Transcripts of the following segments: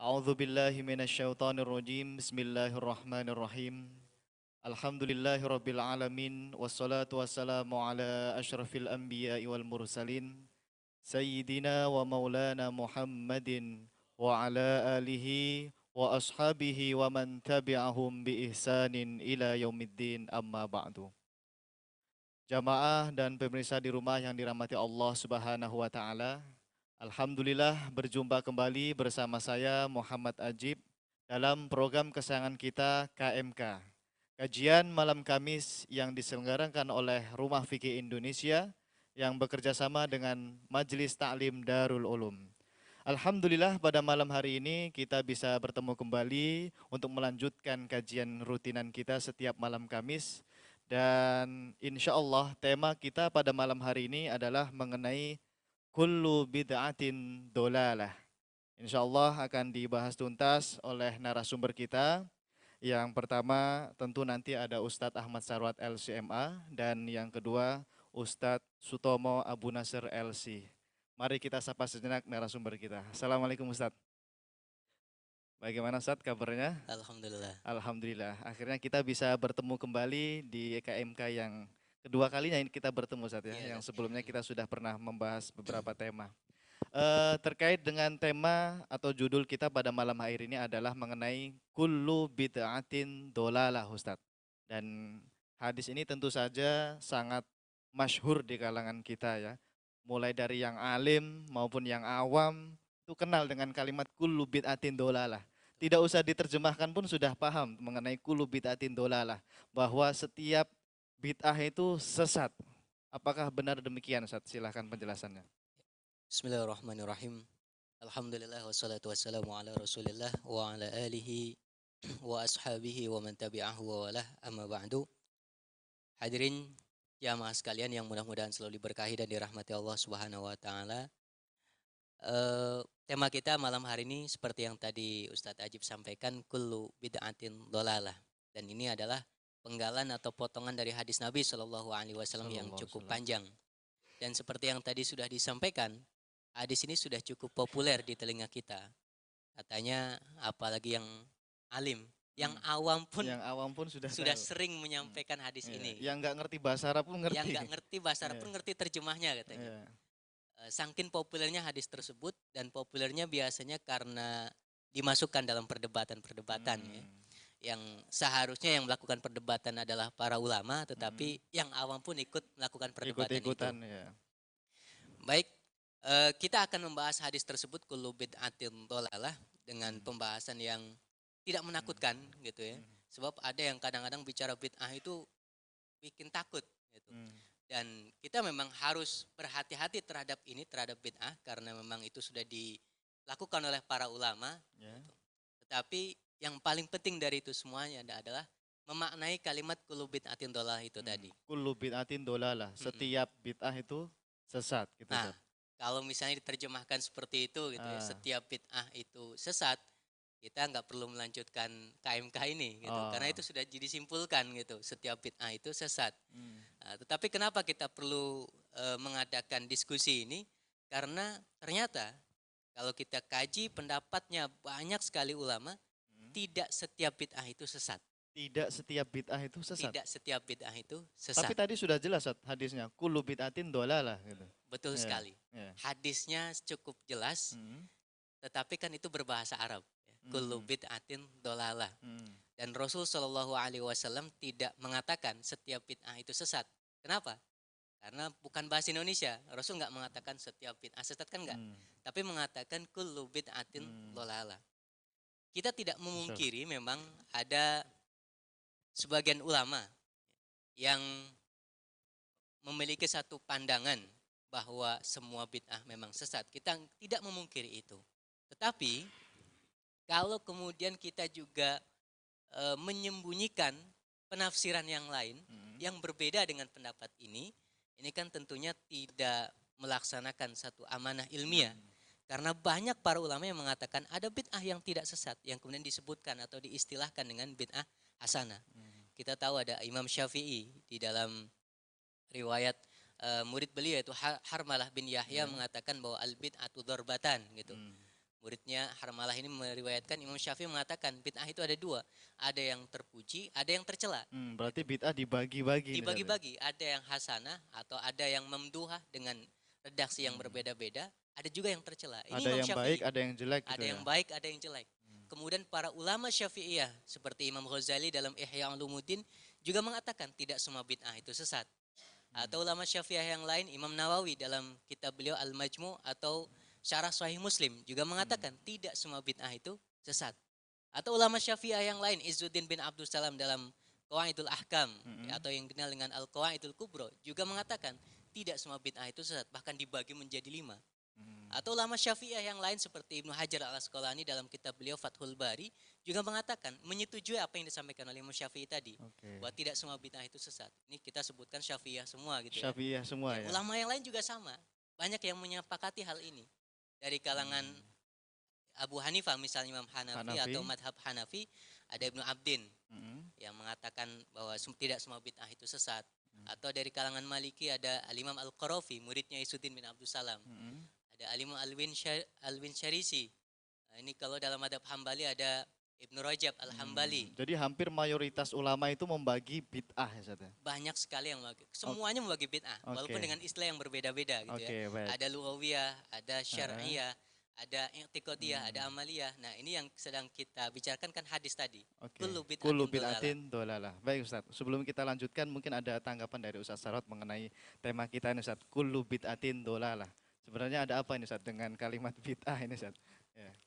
A'udzu billahi minasyaitonir rajim. Bismillahirrahmanirrahim. Alhamdulillahirabbil alamin wassalatu wassalamu ala asyrafil anbiya'i wal mursalin sayyidina wa maulana Muhammadin wa ala alihi wa ashabihi wa man tabi'ahum bi ihsanin ila yaumiddin amma ba'du. Jamaah dan pemirsa di rumah yang dirahmati Allah Subhanahu wa taala. Alhamdulillah berjumpa kembali bersama saya Muhammad Ajib dalam program kesayangan kita KMK. Kajian malam Kamis yang diselenggarakan oleh Rumah Fikih Indonesia yang bekerja sama dengan Majelis Ta'lim Darul Ulum. Alhamdulillah pada malam hari ini kita bisa bertemu kembali untuk melanjutkan kajian rutinan kita setiap malam Kamis. Dan insya Allah tema kita pada malam hari ini adalah mengenai kullu bid'atin dolalah. Insya Allah akan dibahas tuntas oleh narasumber kita. Yang pertama tentu nanti ada Ustadz Ahmad Sarwat LCMA dan yang kedua Ustadz Sutomo Abu Nasr LC. Mari kita sapa sejenak narasumber kita. Assalamualaikum Ustadz. Bagaimana Ustadz kabarnya? Alhamdulillah. Alhamdulillah. Akhirnya kita bisa bertemu kembali di KMK yang kedua kalinya ini kita bertemu Ustadz ya. Iya, Yang sebelumnya kita sudah pernah membahas beberapa tema. Terkait dengan tema atau judul kita pada malam hari ini adalah mengenai kullu bid'atin dolalah Ustadz. Dan hadis ini tentu saja sangat masyhur di kalangan kita ya. Mulai dari yang alim maupun yang awam itu kenal dengan kalimat kullu bid'atin dolalah. Tidak usah diterjemahkan pun sudah paham mengenai kullu bid'atin dolalah. Bahwa setiap bid'ah itu sesat. Apakah benar demikian Ustadz? Silahkan penjelasannya. Bismillahirrahmanirrahim. Alhamdulillah wassalatu wassalamu ala Rasulillah wa ala alihi wa ashabihi wa man tabi'ahu wa walah amma ba'du. Hadirin jamaah sekalian yang mudah-mudahan selalu diberkahi dan dirahmati Allah Subhanahu wa taala. Tema kita malam hari ini seperti yang tadi Ustadz Ajib sampaikan, kullu bid'atin dolalah. Dan ini adalah penggalan atau potongan dari hadis Nabi Shallallahu alaihi wasallam yang cukup panjang. Dan seperti yang tadi sudah disampaikan, hadis ini sudah cukup populer di telinga kita. Katanya apalagi yang alim, yang awam pun sudah sering menyampaikan hadis ini. Yang nggak ngerti bahasa Arab pun ngerti. Yang nggak ngerti bahasa Arab pun ngerti terjemahnya katanya. Saking populernya hadis tersebut, dan populernya biasanya karena dimasukkan dalam perdebatan-perdebatan ya. Yang seharusnya yang melakukan perdebatan adalah para ulama, tetapi yang awam pun ikut melakukan perdebatan itu. Ya. Baik, kita akan membahas hadis tersebut kullu bid'atin dolalah dengan pembahasan yang tidak menakutkan gitu ya. Sebab ada yang kadang-kadang bicara bid'ah itu bikin takut gitu. Dan kita memang harus berhati-hati terhadap bid'ah karena memang itu sudah dilakukan oleh para ulama. Gitu. Tetapi yang paling penting dari itu semuanya adalah memaknai kalimat kullu bid'atin dolalah itu tadi. Kullu bid'atin dolalah, setiap bid'ah itu sesat gitu. Nah, kalau misalnya diterjemahkan seperti itu gitu ya, setiap bid'ah itu sesat, kita nggak perlu melanjutkan KMK ini gitu, karena itu sudah disimpulkan gitu, setiap bid'ah itu sesat. Nah, tetapi kenapa kita perlu mengadakan diskusi ini? Karena ternyata kalau kita kaji pendapatnya banyak sekali ulama, tidak setiap bid'ah itu sesat. Tidak setiap bid'ah itu sesat. Tidak setiap bid'ah itu sesat. Tapi tadi sudah jelas hadisnya, kullu bid'atin dolalah gitu. Betul sekali. Hadisnya cukup jelas, tetapi kan itu berbahasa Arab. Kullu bid'atin dolalah. Dan Rasul Shallallahu alaihi wasallam tidak mengatakan setiap bid'ah itu sesat. Kenapa? Karena bukan bahasa Indonesia. Rasul nggak mengatakan setiap bid'ah sesat, kan enggak. Tapi mengatakan kullu bid'atin dolalah. Kita tidak memungkiri memang ada sebagian ulama yang memiliki satu pandangan bahwa semua bid'ah memang sesat. Kita tidak memungkiri itu. Tetapi kalau kemudian kita juga menyembunyikan penafsiran yang lain yang berbeda dengan pendapat ini kan tentunya tidak melaksanakan satu amanah ilmiah. Karena banyak para ulama yang mengatakan ada bid'ah yang tidak sesat, yang kemudian disebutkan atau diistilahkan dengan bid'ah hasanah. Kita tahu ada Imam Syafi'i di dalam riwayat murid beliau yaitu Harmalah bin Yahya mengatakan bahwa al-bid'atu dzarbatan gitu. muridnya Harmalah ini meriwayatkan Imam Syafi'i mengatakan bid'ah itu ada dua, ada yang terpuji, ada yang tercela. Berarti bid'ah dibagi-bagi. Dibagi-bagi, ada yang hasanah atau ada yang memduha dengan redaksi yang berbeda-beda, ada juga yang tercela. Ini Ada Imam yang Syafi'i. baik, ada yang jelek gitu Ada yang ya. baik, ada yang jelek. Kemudian para ulama Syafi'iyah seperti Imam Ghazali dalam Ihya Ulumuddin juga mengatakan tidak semua bid'ah itu sesat. Atau ulama Syafi'iyah yang lain, Imam Nawawi dalam kitab beliau Al-Majmu' atau Syarah Sahih Muslim juga mengatakan tidak semua bid'ah itu sesat. Atau ulama Syafi'iyah yang lain, Izzuddin bin Abdul Salam dalam Qawaidul Ahkam atau yang dikenal dengan Al-Qawaidul Kubro juga mengatakan tidak semua bid'ah itu sesat, bahkan dibagi menjadi 5. Atau ulama Syafi'iyah yang lain seperti Ibnu Hajar al-Asqalani dalam kitab beliau Fathul Bari juga mengatakan menyetujui apa yang disampaikan oleh Imam Syafi'i tadi, bahwa tidak semua bid'ah itu sesat. Ini kita sebutkan Syafi'iyah semua gitu ya. Syafi'iyah semua ya. Ulama yang lain juga sama, banyak yang menyepakati hal ini. Dari kalangan Abu Hanifah misalnya Imam Hanafi atau madhab Hanafi, ada Ibnu Abdin yang mengatakan bahwa tidak semua bid'ah itu sesat. Atau dari kalangan Maliki ada Al-Imam Al-Qarafi, muridnya Izzuddin bin Abdul Salam. Ada Al-Imam Al-Win Syarisi. Nah, ini kalau dalam madhab Hambali ada Ibnu Rajab Al-Hambali. Jadi hampir mayoritas ulama itu membagi bid'ah ya Ustaz? Banyak sekali yang membagi. Semuanya membagi bid'ah, walaupun dengan istilah yang berbeda-beda gitu ya. Baik. Ada lughawiyah, ada syar'iyah, ada i'tiqadiyah, ada amaliyah. Nah, ini yang sedang kita bicarakan kan hadis tadi. Kullu bid'atin dolalah. Baik Ustaz, sebelum kita lanjutkan mungkin ada tanggapan dari Ustaz Sarot mengenai tema kita ini Ustaz. Kullu bid'atin dolalah. Sebenarnya ada apa ini Ustaz dengan kalimat bid'ah ini Ustaz?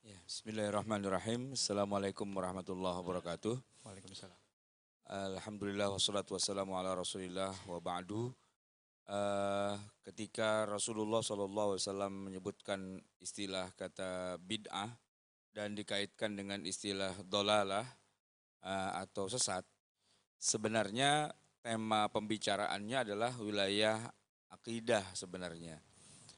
Ya, bismillahirrahmanirrahim. Assalamualaikum warahmatullahi wabarakatuh. Waalaikumsalam. Alhamdulillah wassalatu wassalamu ala rasulillah wa ba'du. Ketika Rasulullah SAW menyebutkan istilah kata bid'ah dan dikaitkan dengan istilah dolalah atau sesat, sebenarnya tema pembicaraannya adalah wilayah akidah sebenarnya.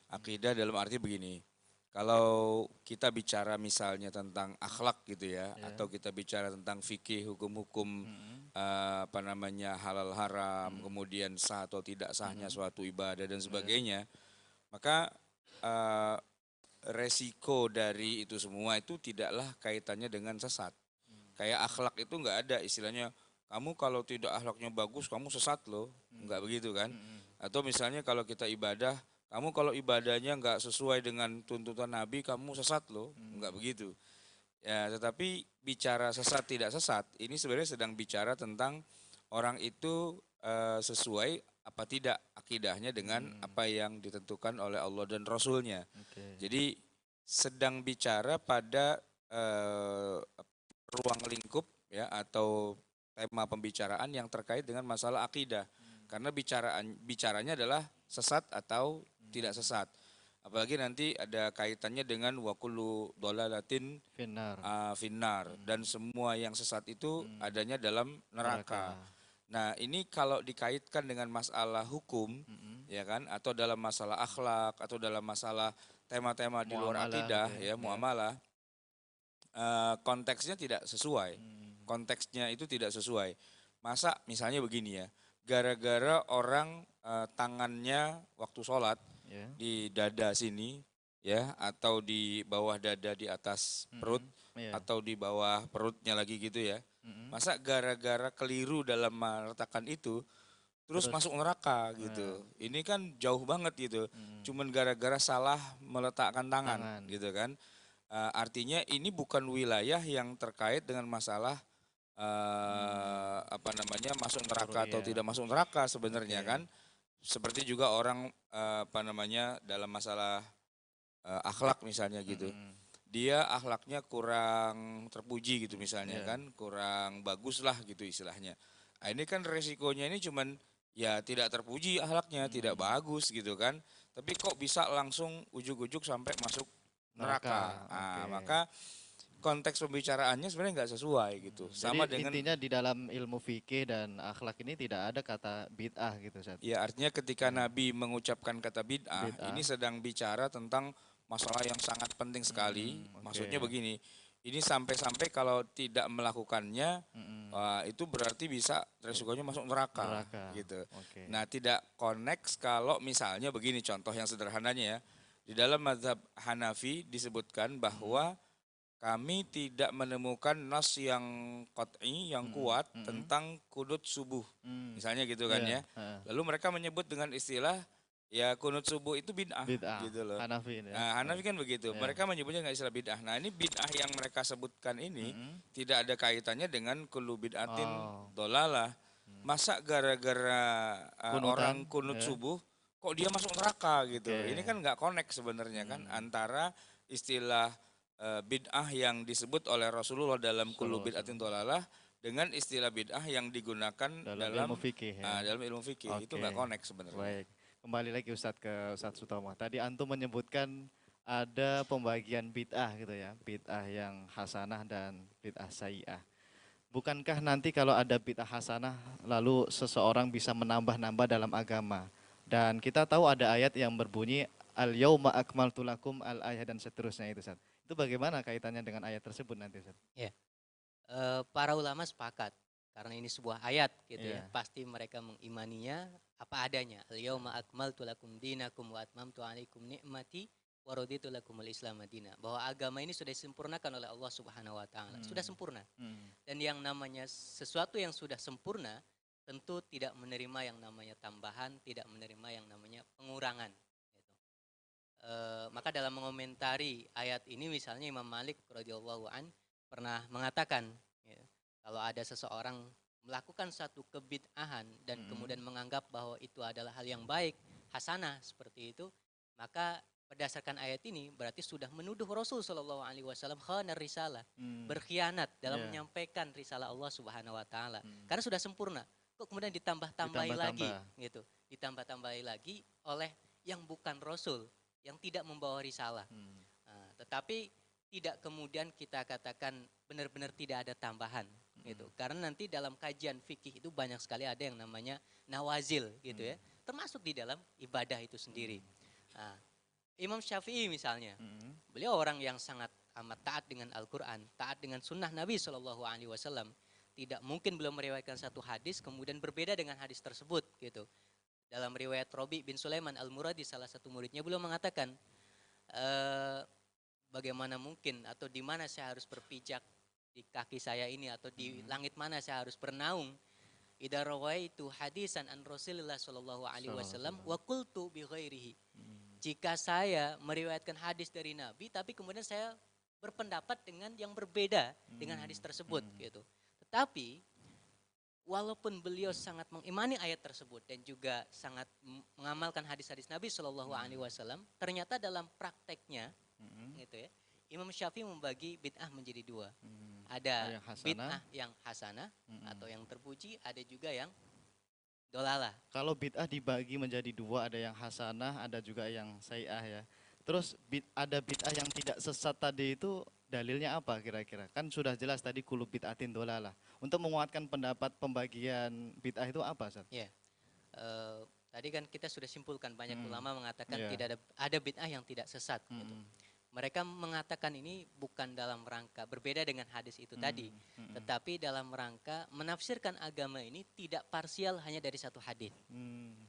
Akidah dalam arti begini, kalau kita bicara misalnya tentang akhlak gitu ya, atau kita bicara tentang fikih, hukum-hukum halal haram, kemudian sah atau tidak sahnya suatu ibadah dan sebagainya, maka resiko dari itu semua itu tidaklah kaitannya dengan sesat. Kayak akhlak itu nggak ada istilahnya, kamu kalau tidak akhlaknya bagus kamu sesat loh, nggak begitu kan? Atau misalnya kalau kita ibadah, kamu kalau ibadahnya nggak sesuai dengan tuntutan Nabi, kamu sesat loh, nggak begitu. Ya, tetapi bicara sesat tidak sesat, ini sebenarnya sedang bicara tentang orang itu sesuai apa tidak akidahnya dengan apa yang ditentukan oleh Allah dan Rasulnya. Jadi sedang bicara pada ruang lingkup ya atau tema pembicaraan yang terkait dengan masalah akidah. Karena bicaranya adalah sesat atau tidak sesat. Apalagi nanti ada kaitannya dengan wakulu dolalatin finnar dan semua yang sesat itu adanya dalam neraka. Nah, ini kalau dikaitkan dengan masalah hukum ya kan, atau dalam masalah akhlak atau dalam masalah tema-tema di luar akidah ya, muamalah, konteksnya tidak sesuai. Konteksnya itu tidak sesuai. Masa misalnya begini ya, gara-gara orang tangannya waktu sholat di dada sini ya, atau di bawah dada di atas perut atau di bawah perutnya lagi gitu ya. Masa gara-gara keliru dalam meletakkan itu terus masuk neraka gitu. Ini kan jauh banget gitu. Cuman gara-gara salah meletakkan tangan gitu kan. Artinya ini bukan wilayah yang terkait dengan masalah masuk neraka atau tidak masuk neraka sebenarnya kan. Seperti juga orang dalam masalah akhlak misalnya gitu. Dia akhlaknya kurang terpuji gitu misalnya kan, kurang bagus lah gitu istilahnya. Nah, ini kan resikonya ini cuman ya tidak terpuji akhlaknya, tidak bagus gitu kan. Tapi kok bisa langsung ujuk-ujuk sampai masuk neraka. Nah, maka konteks pembicaraannya sebenarnya nggak sesuai gitu. Sama jadi dengan intinya di dalam ilmu fikih dan akhlak ini tidak ada kata bid'ah gitu Ustaz. Ya, artinya ketika Nabi mengucapkan kata bid'ah, ini sedang bicara tentang masalah yang sangat penting sekali. Maksudnya begini, ini sampai-sampai kalau tidak melakukannya, itu berarti bisa resikonya masuk neraka. Gitu. Nah, tidak connect kalau misalnya begini contoh yang sederhananya ya. Di dalam mazhab Hanafi disebutkan bahwa kami tidak menemukan nas yang qat'i, yang kuat tentang kunut subuh. Misalnya gitu kan ya. Lalu mereka menyebut dengan istilah ya kunut subuh itu bid'ah gitu loh. Hanafi ini ya. Nah, Hanafi kan begitu. Mereka menyebutnya nggak istilah bid'ah. Nah, ini bid'ah yang mereka sebutkan ini tidak ada kaitannya dengan kullu bid'atin dolalah. Masa gara-gara orang kunut subuh kok dia masuk neraka gitu. Ini kan nggak connect sebenarnya kan antara istilah bid'ah yang disebut oleh Rasulullah dalam kullu bid'atin dolalah dengan istilah bid'ah yang digunakan dalam ilmu fikih ya. dalam ilmu fikih. Itu nggak connect sebenarnya. Baik. Kembali lagi Ustadz ke Ustadz Sutomo. Tadi antum menyebutkan ada pembagian bid'ah gitu ya. Bid'ah yang hasanah dan bid'ah sayyi'ah. Bukankah nanti kalau ada bid'ah hasanah lalu seseorang bisa menambah-nambah dalam agama? Dan kita tahu ada ayat yang berbunyi al-yauma akmaltu lakum al-ayah dan seterusnya itu Ustaz. Itu bagaimana kaitannya dengan ayat tersebut nanti Ustaz? Ya. Para ulama sepakat karena ini sebuah ayat gitu ya. Pasti mereka mengimaninya apa adanya. Al-yauma akmaltu lakum dinakum wa atmamtu alaikum ni'mati wa raditu lakumul Islam madina. Bahwa agama ini sudah disempurnakan oleh Allah Subhanahu wa taala. Sudah sempurna. Dan yang namanya sesuatu yang sudah sempurna tentu tidak menerima yang namanya tambahan, tidak menerima yang namanya pengurangan. Gitu. Maka dalam mengomentari ayat ini misalnya Imam Malik radhiyallahu an pernah mengatakan, ya, kalau ada seseorang melakukan satu kebid'ahan dan kemudian menganggap bahwa itu adalah hal yang baik, hasanah seperti itu, maka berdasarkan ayat ini berarti sudah menuduh Rasul Shallallahu Alaihi Wasallam khanar risalah, berkhianat dalam menyampaikan risalah Allah Subhanahu Wa Taala, karena sudah sempurna. Kok kemudian ditambah-tambahi lagi, gitu, ditambah-tambahi lagi oleh yang bukan Rasul, yang tidak membawa risalah. Nah, tetapi tidak kemudian kita katakan benar-benar tidak ada tambahan, gitu. Karena nanti dalam kajian fikih itu banyak sekali ada yang namanya nawazil, gitu ya, termasuk di dalam ibadah itu sendiri. Nah, Imam Syafi'i misalnya, beliau orang yang sangat amat taat dengan Al-Quran, taat dengan sunnah Nabi SAW. Tidak mungkin beliau meriwayatkan satu hadis kemudian berbeda dengan hadis tersebut gitu. Dalam riwayat Robi bin Sulaiman Al-Muradi salah satu muridnya beliau mengatakan bagaimana mungkin atau di mana saya harus berpijak di kaki saya ini atau di langit mana saya harus bernaung. Idza rawaitu hadisan an Rasulillah sallallahu alaihi wasallam wa qultu bi ghairihi. Jika saya meriwayatkan hadis dari Nabi tapi kemudian saya berpendapat dengan yang berbeda dengan hadis tersebut gitu. Tetapi walaupun beliau sangat mengimani ayat tersebut dan juga sangat mengamalkan hadis-hadis Nabi Shallallahu Alaihi Wasallam, ternyata dalam prakteknya, gitu ya, Imam Syafi'i membagi bid'ah menjadi dua. Ada bid'ah yang hasanah atau yang terpuji, ada juga yang dolalah. Kalau bid'ah dibagi menjadi dua, ada yang hasanah, ada juga yang sayyi'ah ya. Terus ada bid'ah yang tidak sesat tadi itu dalilnya apa kira-kira? Kan sudah jelas tadi kullu bid'atin dolalah. Untuk menguatkan pendapat pembagian bid'ah itu apa, Ustaz? Ya. Tadi kan kita sudah simpulkan banyak ulama mengatakan tidak ada bid'ah yang tidak sesat. Gitu. Mereka mengatakan ini bukan dalam rangka berbeda dengan hadis itu tadi, tetapi dalam rangka menafsirkan agama ini tidak parsial hanya dari satu hadis.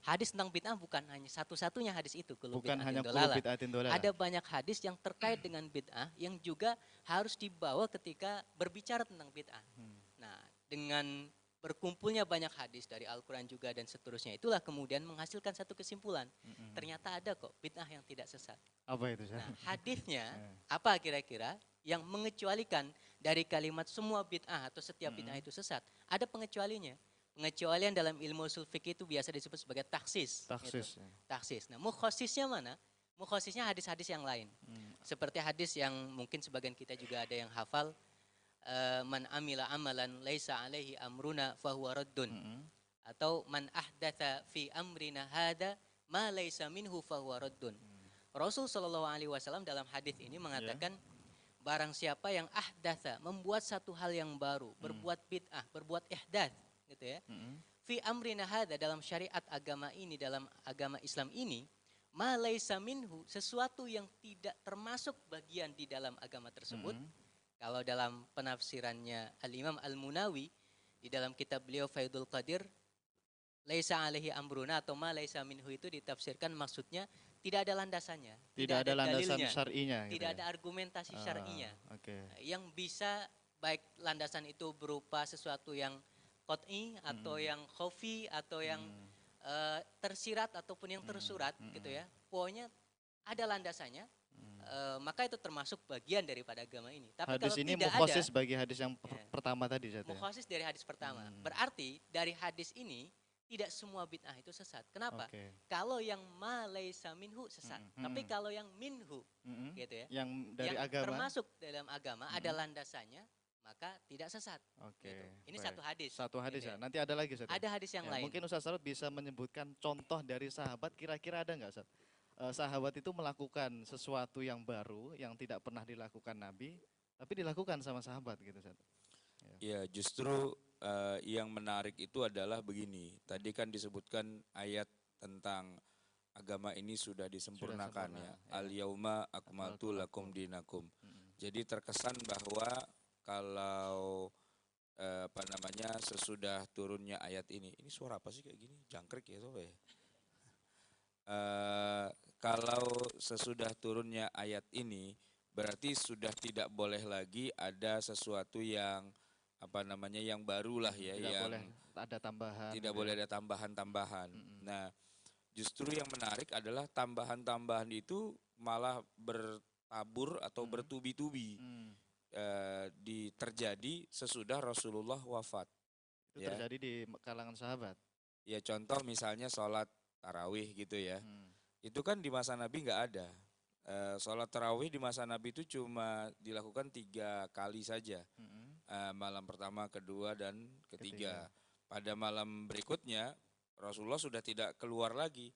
Hadis tentang bid'ah bukan hanya satu-satunya hadis itu, bukan hanya kullu bid'atin dolalah. Ada banyak hadis yang terkait dengan bid'ah yang juga harus dibawa ketika berbicara tentang bid'ah. Nah, dengan berkumpulnya banyak hadis dari Al-Quran juga dan seterusnya, itulah kemudian menghasilkan satu kesimpulan. Ternyata ada kok bid'ah yang tidak sesat. Apa itu? Nah, hadisnya apa kira-kira yang mengecualikan dari kalimat semua bid'ah atau setiap bid'ah itu sesat? Ada pengecualinya. Pengecualian dalam ilmu ushul fikih itu biasa disebut sebagai taksis. Taksis. Gitu. Taksis. Nah, mukhasisnya mana? Mukhasisnya hadis-hadis yang lain. Seperti hadis yang mungkin sebagian kita juga ada yang hafal. Man amila amalan laisa alaihi amruna fahuwa raddun. Atau man ahdatha fi amrina hada ma laisa minhu fahuwa raddun. Rasul Shallallahu Alaihi Wasallam dalam hadis ini mengatakan barang siapa yang ahdatha membuat satu hal yang baru, berbuat bid'ah, berbuat ihdath, gitu ya. Fi amrina hada dalam syariat agama ini, dalam agama Islam ini, ma laisa minhu sesuatu yang tidak termasuk bagian di dalam agama tersebut. Kalau dalam penafsirannya Al-Imam Al-Munawi di dalam kitab beliau Faidul Qadir, laisa alaihi amruna atau ma laisa minhu itu ditafsirkan maksudnya tidak ada landasannya, Tidak ada landasan dalilnya, syar'inya gitu tidak ya? ada argumentasi syar'inya. Oke. Yang bisa baik landasan itu berupa sesuatu yang qat'i atau yang khafi atau yang tersirat ataupun yang tersurat gitu ya. Pokoknya ada landasannya. Maka itu termasuk bagian daripada agama ini. Tapi Hadis kalau ini tidak mukhasis ada, bagi hadis yang pertama tadi, Zat, ya? mukhasis dari hadis pertama. Berarti dari hadis ini tidak semua bid'ah itu sesat. Kenapa? Oke. Kalau yang ma laisa minhu sesat. Tapi kalau yang minhu gitu ya. Yang dari yang agama. termasuk dalam agama ada landasannya, maka tidak sesat. Oke. Gitu. Ini baik. satu hadis. Satu hadis gitu ya. Nanti ada lagi, Zat, ya? Ada hadis yang Ya, lain. mungkin Ustaz Sarut bisa menyebutkan contoh dari sahabat, kira-kira ada nggak, Ustaz? Sahabat itu melakukan sesuatu yang baru yang tidak pernah dilakukan Nabi, tapi dilakukan sama sahabat gitu, Ustaz. Ya, justru yang menarik itu adalah begini. Tadi kan disebutkan ayat tentang agama ini sudah disempurnakan ya. Al-yauma akmaltu lakum dinakum. Jadi terkesan bahwa kalau sesudah turunnya ayat ini suara apa sih kayak gini? Jangkrik ya sob ya. Kalau sesudah turunnya ayat ini berarti sudah tidak boleh lagi ada sesuatu yang yang barulah ya, Tidak yang boleh ada tambahan. tidak boleh ada tambahan-tambahan. Nah, justru yang menarik adalah tambahan-tambahan itu malah bertabur atau bertubi-tubi terjadi sesudah Rasulullah wafat. Itu terjadi di kalangan sahabat. Ya contoh misalnya sholat tarawih gitu ya. Itu kan di masa Nabi nggak ada. Sholat tarawih di masa Nabi itu cuma dilakukan 3 kali saja. Malam pertama, kedua, dan ketiga. Pada malam berikutnya Rasulullah sudah tidak keluar lagi.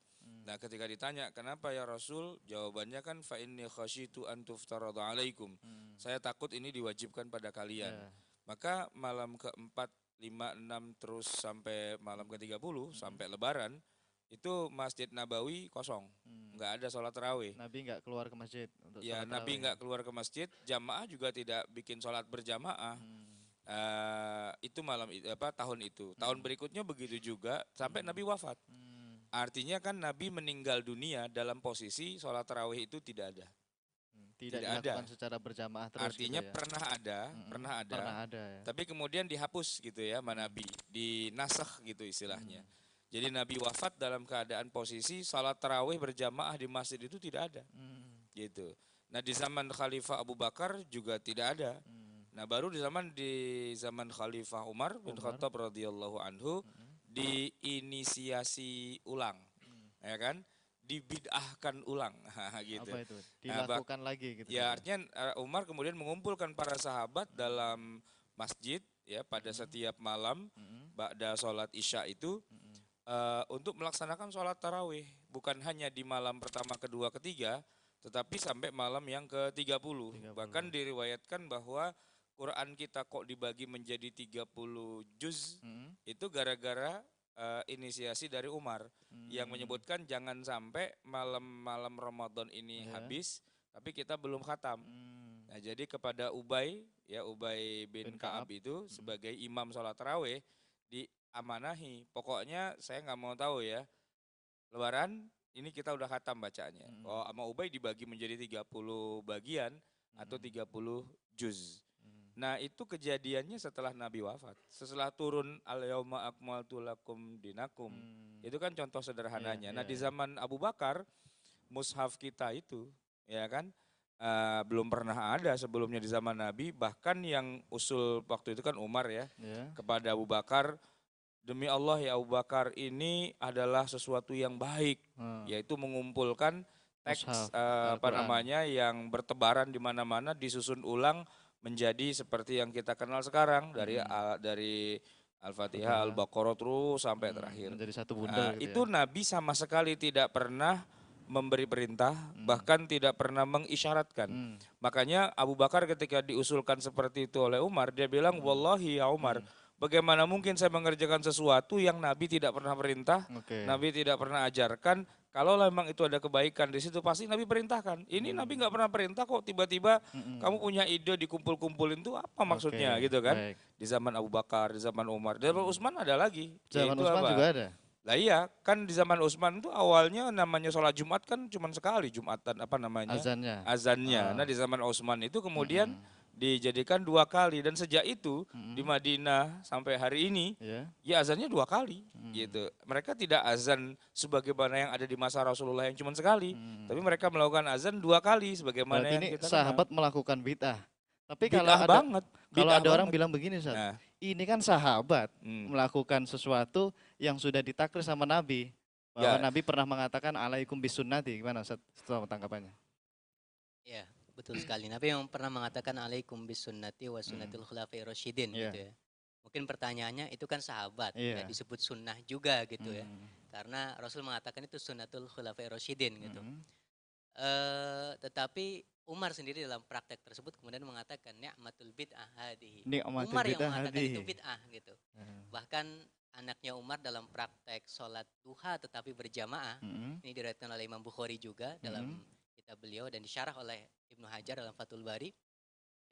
Nah ketika ditanya kenapa ya Rasul, jawabannya kan fa inni khasyitu an tuftarada alaikum. Saya takut ini diwajibkan pada kalian. Maka malam keempat, 5, 6 terus sampai malam ke-30 sampai Lebaran itu Masjid Nabawi kosong, nggak ada sholat tarawih. Nabi nggak keluar ke masjid untuk ya, sholat Nabi tarawih. nggak keluar ke masjid, jamaah juga tidak bikin sholat berjamaah. Itu tahun itu. Tahun berikutnya begitu juga sampai Nabi wafat. Artinya kan Nabi meninggal dunia dalam posisi sholat tarawih itu tidak ada. Tidak dilakukan secara berjamaah terus. Artinya gitu ya? pernah ada. Ya. Tapi kemudian dihapus gitu ya sama Nabi, dinasakh gitu istilahnya. Jadi Nabi wafat dalam keadaan posisi salat tarawih berjamaah di masjid itu tidak ada. Gitu. Nah di zaman Khalifah Abu Bakar juga tidak ada. Nah baru di zaman Khalifah Umar bin Khattab radhiyallahu anhu diinisiasi ulang. Ya kan? Dibid'ahkan ulang gitu. Apa itu? Dilakukan lagi gitu. Ya artinya Umar kemudian mengumpulkan para sahabat dalam masjid ya pada setiap malam ba'da sholat isya itu untuk melaksanakan sholat tarawih. Bukan hanya di malam pertama, kedua, ketiga, tetapi sampai malam yang ke-30. Bahkan diriwayatkan bahwa Quran kita kok dibagi menjadi 30 juz itu gara-gara inisiasi dari Umar yang menyebutkan jangan sampai malam-malam Ramadan ini habis tapi kita belum khatam. Nah, jadi kepada Ubay bin Ka'ab itu sebagai imam sholat tarawih diamanahi. Pokoknya saya nggak mau tahu ya. Lebaran ini kita udah khatam bacanya. Oh, sama Ubay dibagi menjadi 30 bagian atau 30 juz. Nah itu kejadiannya setelah Nabi wafat. Setelah turun al-yauma akmaltu lakum dinakum. Itu kan contoh sederhananya. Nah di zaman Abu Bakar, mushaf kita itu ya kan belum pernah ada sebelumnya di zaman Nabi. Bahkan yang usul waktu itu kan Umar ya. Kepada Abu Bakar, demi Allah ya Abu Bakar ini adalah sesuatu yang baik. Yaitu mengumpulkan teks yang bertebaran di mana-mana disusun ulang menjadi seperti yang kita kenal sekarang dari Al-Fatihah, Al-Baqarah terus sampai terakhir. Menjadi satu bundel gitu itu ya. Nabi sama sekali tidak pernah memberi perintah, bahkan tidak pernah mengisyaratkan. Makanya Abu Bakar ketika diusulkan seperti itu oleh Umar, dia bilang, wallahi ya Umar, bagaimana mungkin saya mengerjakan sesuatu yang Nabi tidak pernah perintah, Nabi tidak pernah ajarkan. Kalau memang itu ada kebaikan di situ pasti Nabi perintahkan. Ini Nabi nggak pernah perintah kok tiba-tiba kamu punya ide dikumpul-kumpulin itu apa maksudnya gitu kan? Baik. Di zaman Abu Bakar, di zaman Umar, di zaman Utsman ada lagi. Zaman Utsman juga ada. Lah iya, kan di zaman Utsman itu awalnya namanya sholat Jumat kan cuma sekali, Jumatan apa namanya? Azannya. Azannya. Nah di zaman Utsman itu kemudian dijadikan 2 kali dan sejak itu di Madinah sampai hari ini ya azannya 2 kali gitu. Mereka tidak azan sebagaimana yang ada di masa Rasulullah yang cuma sekali, tapi mereka melakukan azan 2 kali sebagaimana Berarti yang ini kita sahabat kenal. melakukan bid'ah. Tapi Bid'ah banget, kalau bid'ah ada orang banget. bilang begini, Ustaz. Nah, Ini kan sahabat hmm. melakukan sesuatu yang sudah ditakrir sama Nabi. Bahwa Ya, Nabi pernah mengatakan alaikum bisunnati. Gimana Ustaz setelah tanggapannya? Ya, betul sekali. Nabi yang pernah mengatakan alaikum bisunnati wa sunnatul khulafai rasyidin Iya. gitu ya. Mungkin pertanyaannya itu kan sahabat, Iya. nggak disebut sunnah juga gitu ya. Karena Rasul mengatakan itu sunnatul khulafai rasyidin gitu. Tetapi Umar sendiri dalam praktek tersebut kemudian mengatakan ni'matul bid'ah hadihi. Ni'matul Umar yang bid'ah mengatakan hadihi. itu bid'ah gitu. Bahkan anaknya Umar dalam praktek sholat duha tetapi berjamaah, ini diriwayatkan oleh Imam Bukhari juga dalam kitab beliau dan disyarah oleh Ibnu Hajar dalam Fathul Bari.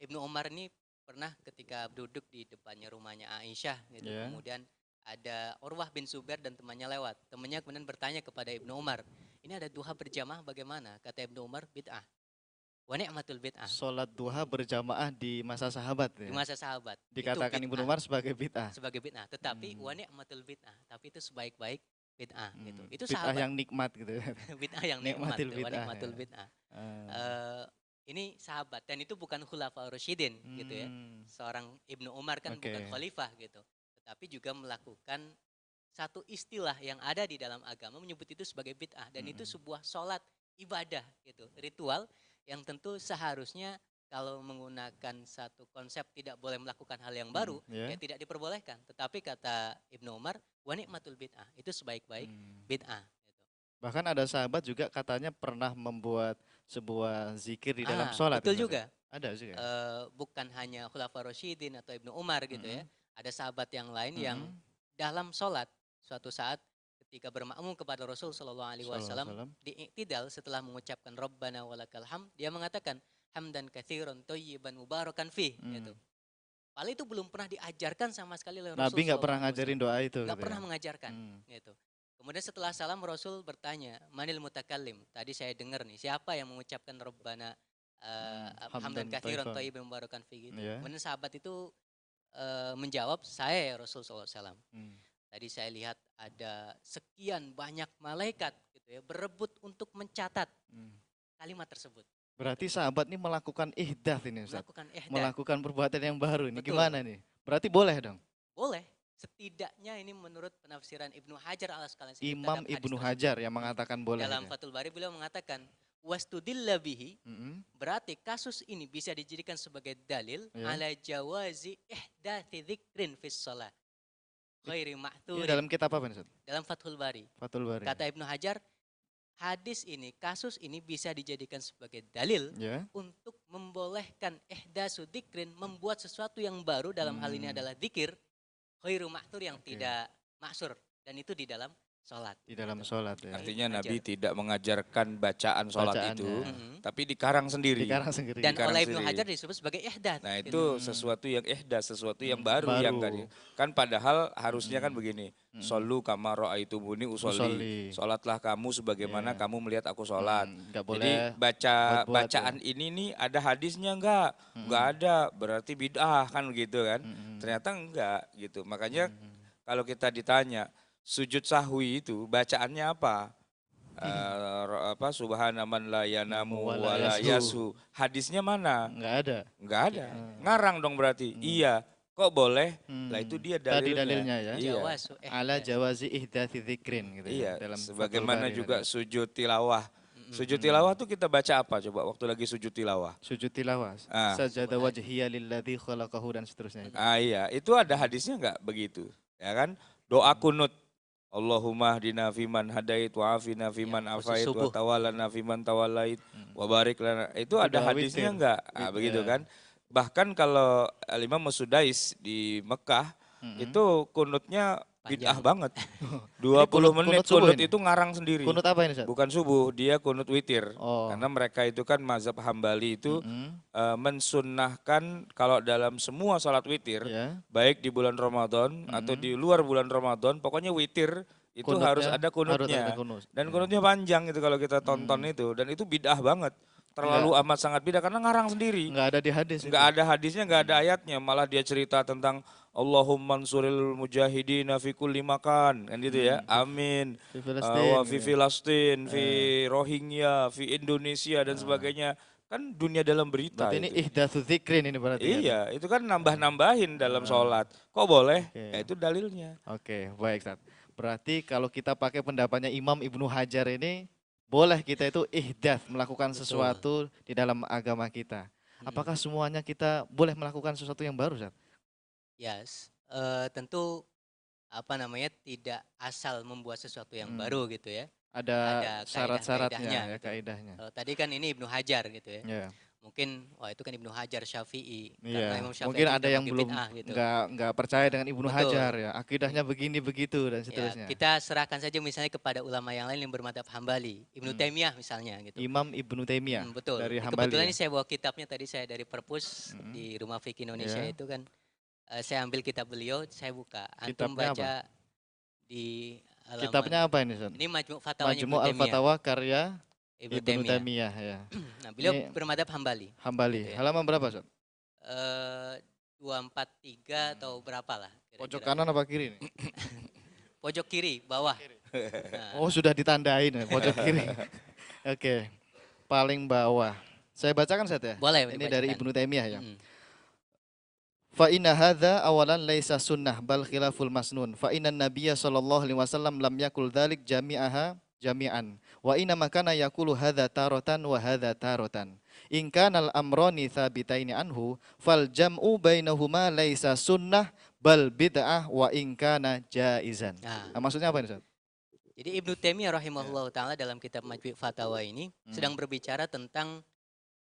Ibnu Umar ini pernah ketika duduk di depannya rumahnya Aisyah gitu, kemudian ada Urwah bin Zubair dan temannya lewat. Temannya kemudian bertanya kepada Ibnu Umar, ini ada duha berjamaah bagaimana? Kata Ibnu Umar, bid'ah. Wa ni'matul bid'ah. Sholat duha berjamaah di masa sahabat Di ya. masa sahabat. Dikatakan Itu Ibnu bid'ah. Umar sebagai bid'ah. Sebagai bid'ah. Tetapi wa ni'matul bid'ah. Tapi itu sebaik-baik bid'ah gitu. Itu Bid'ah sahabat. yang nikmat gitu. Bid'ah yang nikmat. Nikmatil Wa bid'ah, ni'matul ya. bid'ah. Ini sahabat dan itu bukan khulafaur rasyidin gitu ya. Seorang Ibnu Umar kan bukan khalifah gitu. Tetapi juga melakukan satu istilah yang ada di dalam agama menyebut itu sebagai bid'ah dan itu sebuah sholat ibadah gitu, ritual yang tentu seharusnya kalau menggunakan satu konsep tidak boleh melakukan hal yang baru ya tidak diperbolehkan. Tetapi kata Ibnu Umar, wa ni'matul bid'ah, itu sebaik-baik bid'ah gitu. Bahkan ada sahabat juga katanya pernah membuat sebuah zikir di dalam sholat. Betul juga. Ada juga. Bukan hanya Khulafaur Rasyidin atau Ibnu Umar gitu ya. Ada sahabat yang lain yang dalam sholat suatu saat ketika bermakmum kepada Rasul Shallallahu Alaihi Wasallam di iktidal setelah mengucapkan Rabbana walakal hamd, dia mengatakan hamdan katsiran thayyiban mubarakan fih gitu. Padahal itu belum pernah diajarkan sama sekali oleh Rasul. Nabi nggak pernah ngajarin doa itu. Nggak pernah mengajarkan gitu. Kemudian setelah salam Rasul bertanya, manil mutakallim? Tadi saya dengar nih, siapa yang mengucapkan Rabbana hamdan katsiran thayyiban mubarakan fih gitu. Kemudian sahabat itu menjawab, saya ya Rasul SAW. Tadi saya lihat ada sekian banyak malaikat gitu ya, berebut untuk mencatat kalimat tersebut. Berarti sahabat ini melakukan ihdath ini Ustaz. Melakukan perbuatan yang baru ini. Betul. Gimana nih? Berarti boleh dong? Boleh. Setidaknya ini menurut penafsiran Ibnu Hajar al-Asqalani. Imam Ibnu Hajar yang mengatakan boleh. Dalam Fathul Bari beliau mengatakan wastudilla bihi, berarti kasus ini bisa dijadikan sebagai dalil ala jawazi ihdathi dzikrin fis shalah. Ghairi ma'thurin. Dalam kitab apa nih Ustaz? Dalam Fathul Bari. Fathul Bari. Kata Ibnu Hajar, hadis ini, kasus ini bisa dijadikan sebagai dalil untuk membolehkan ihdatsu dzikrin, membuat sesuatu yang baru, dalam hal ini adalah zikir, khairu ma'thur, yang tidak maksur, dan itu di dalam sholat. Di dalam sholat ya. Artinya Nabi tidak mengajarkan bacaan sholat itu, tapi dikarang sendiri. Dan oleh Ibnu Hajar disebut sebagai ihdath. Nah itu sesuatu yang ihdath, sesuatu yang baru. Yang kan padahal harusnya kan begini, shollu kama ra'aitumuni usolli. Sholatlah kamu sebagaimana kamu melihat aku sholat. Jadi bacaan ini nih ada hadisnya enggak ada, berarti bid'ah kan begitu kan. Ternyata enggak gitu. Makanya kalau kita ditanya sujud sahwi itu bacaannya apa? Subhana man la yanamu wa la yasu. Hadisnya mana? Enggak ada. Ngarang dong berarti. Iya. Kok boleh? Lah itu dia dalilnya. Tadi dalilnya ya. Iya. Ala jawazi ihdathi dzikrin gitu iya. Dalam sebagaimana juga sujud tilawah. Sujud tilawah tuh kita baca apa coba waktu lagi sujud tilawah? Sujud tilawah. Sajada wajhiya lilladzi khalaqahu dan seterusnya. Iya, itu ada hadisnya enggak begitu? Ya kan? Doa kunut. Allahumma hdina fiman hadait wa afina fiman afait wa tawallana fiman tawallait wa barik lana. Itu ada hadisnya enggak? Begitu kan? Bahkan kalau Imam Sudais di Mekah itu kunutnya bid'ah banget. 20 menit kunut itu ngarang sendiri. Kunut apa ini Ustaz? Bukan subuh, dia kunut witir. Karena mereka itu kan mazhab Hambali itu mensunnahkan kalau dalam semua salat witir, baik di bulan Ramadan atau di luar bulan Ramadan, pokoknya witir itu harus ada Harus kunutnya. ada kunut. Dan kunutnya panjang itu kalau kita tonton itu. Dan itu bid'ah banget. Terlalu amat sangat bid'ah karena ngarang sendiri. Enggak ada di hadis. Enggak ada hadisnya, enggak ada ayatnya. Malah dia cerita tentang Allahumma ansuril mujahidina fi kulli makan. Kan gitu ya. Amin. Fi Wa fi Filastin. Filastin, fi Rohingya, fi Indonesia dan sebagainya. Kan dunia dalam berita Berarti ini itu. ihdatsu dzikrin ini berarti. kan? Iya, itu kan nambah-nambahin dalam sholat. Kok boleh? Oke. Ya itu dalilnya. Oke, baik Ustaz. Berarti kalau kita pakai pendapatnya Imam Ibnu Hajar ini, boleh kita itu ihdath, melakukan sesuatu di dalam agama kita. Apakah semuanya kita boleh melakukan sesuatu yang baru, Ustaz? Yes, tentu tidak asal membuat sesuatu yang baru gitu ya. Ada syarat-syaratnya kaidah-kaidahnya ya, gitu. kaidahnya. Kalau tadi kan ini Ibnu Hajar gitu ya. Ya. Mungkin itu kan Ibnu Hajar Syafi'i. Iya. Karena Imam Syafi'i Mungkin ada juga yang pakai belum bid'ah gitu. nggak percaya dengan Ibnu Betul. Hajar ya. Akidahnya begini begitu dan Ya, seterusnya. kita serahkan saja misalnya kepada ulama yang lain yang bermadzhab Hambali, Ibnu Taimiyah misalnya gitu. Imam Ibnu Taimiyah Betul. dari Ini Hambali. kebetulan ya? ini saya bawa kitabnya tadi saya dari Perpus di Rumah Fikih Indonesia Ya. itu kan. Saya ambil kitab beliau, saya buka. Antum Kitabnya baca di halaman. Kitabnya apa ini, Ustaz? Ini Majmu' Fatawanya Ibnu Majmu' Taimiyah. al-Fatawa karya Ibnu Ibnu Taimiyah. Taimiyah ya. Nah, beliau Ini- bermadzhab Hambali. Hambali. Gitu ya. Halaman berapa, Ustaz? 243 atau berapa lah. kira-kira. Pojok kanan apa kiri nih? Pojok kiri, bawah. Nah, Oh, sudah ditandain ya, pojok kiri. Oke. Paling bawah. Saya bacakan, Ustaz ya. boleh Ini dari dibacakan. Ibnu Taimiyah ya. Mm. Fa inna hadza awalan laisa sunnah bal khilaful masnun. Fa inna nabiyya sallallahu alaihi wasallam lam yakul dzalik jami'an. Wa inna makana yaqulu hadza taratan wa hadza taratan. In kana al-amrani thabitaini anhu fal jam'u bainahuma laisa sunnah bal bid'ah wa in kana jaizan. Nah, Maksudnya apa ini, Ustaz? jadi Ibnu Taimiyah rahimahullah taala dalam kitab Majmu' Fatawa ini sedang berbicara tentang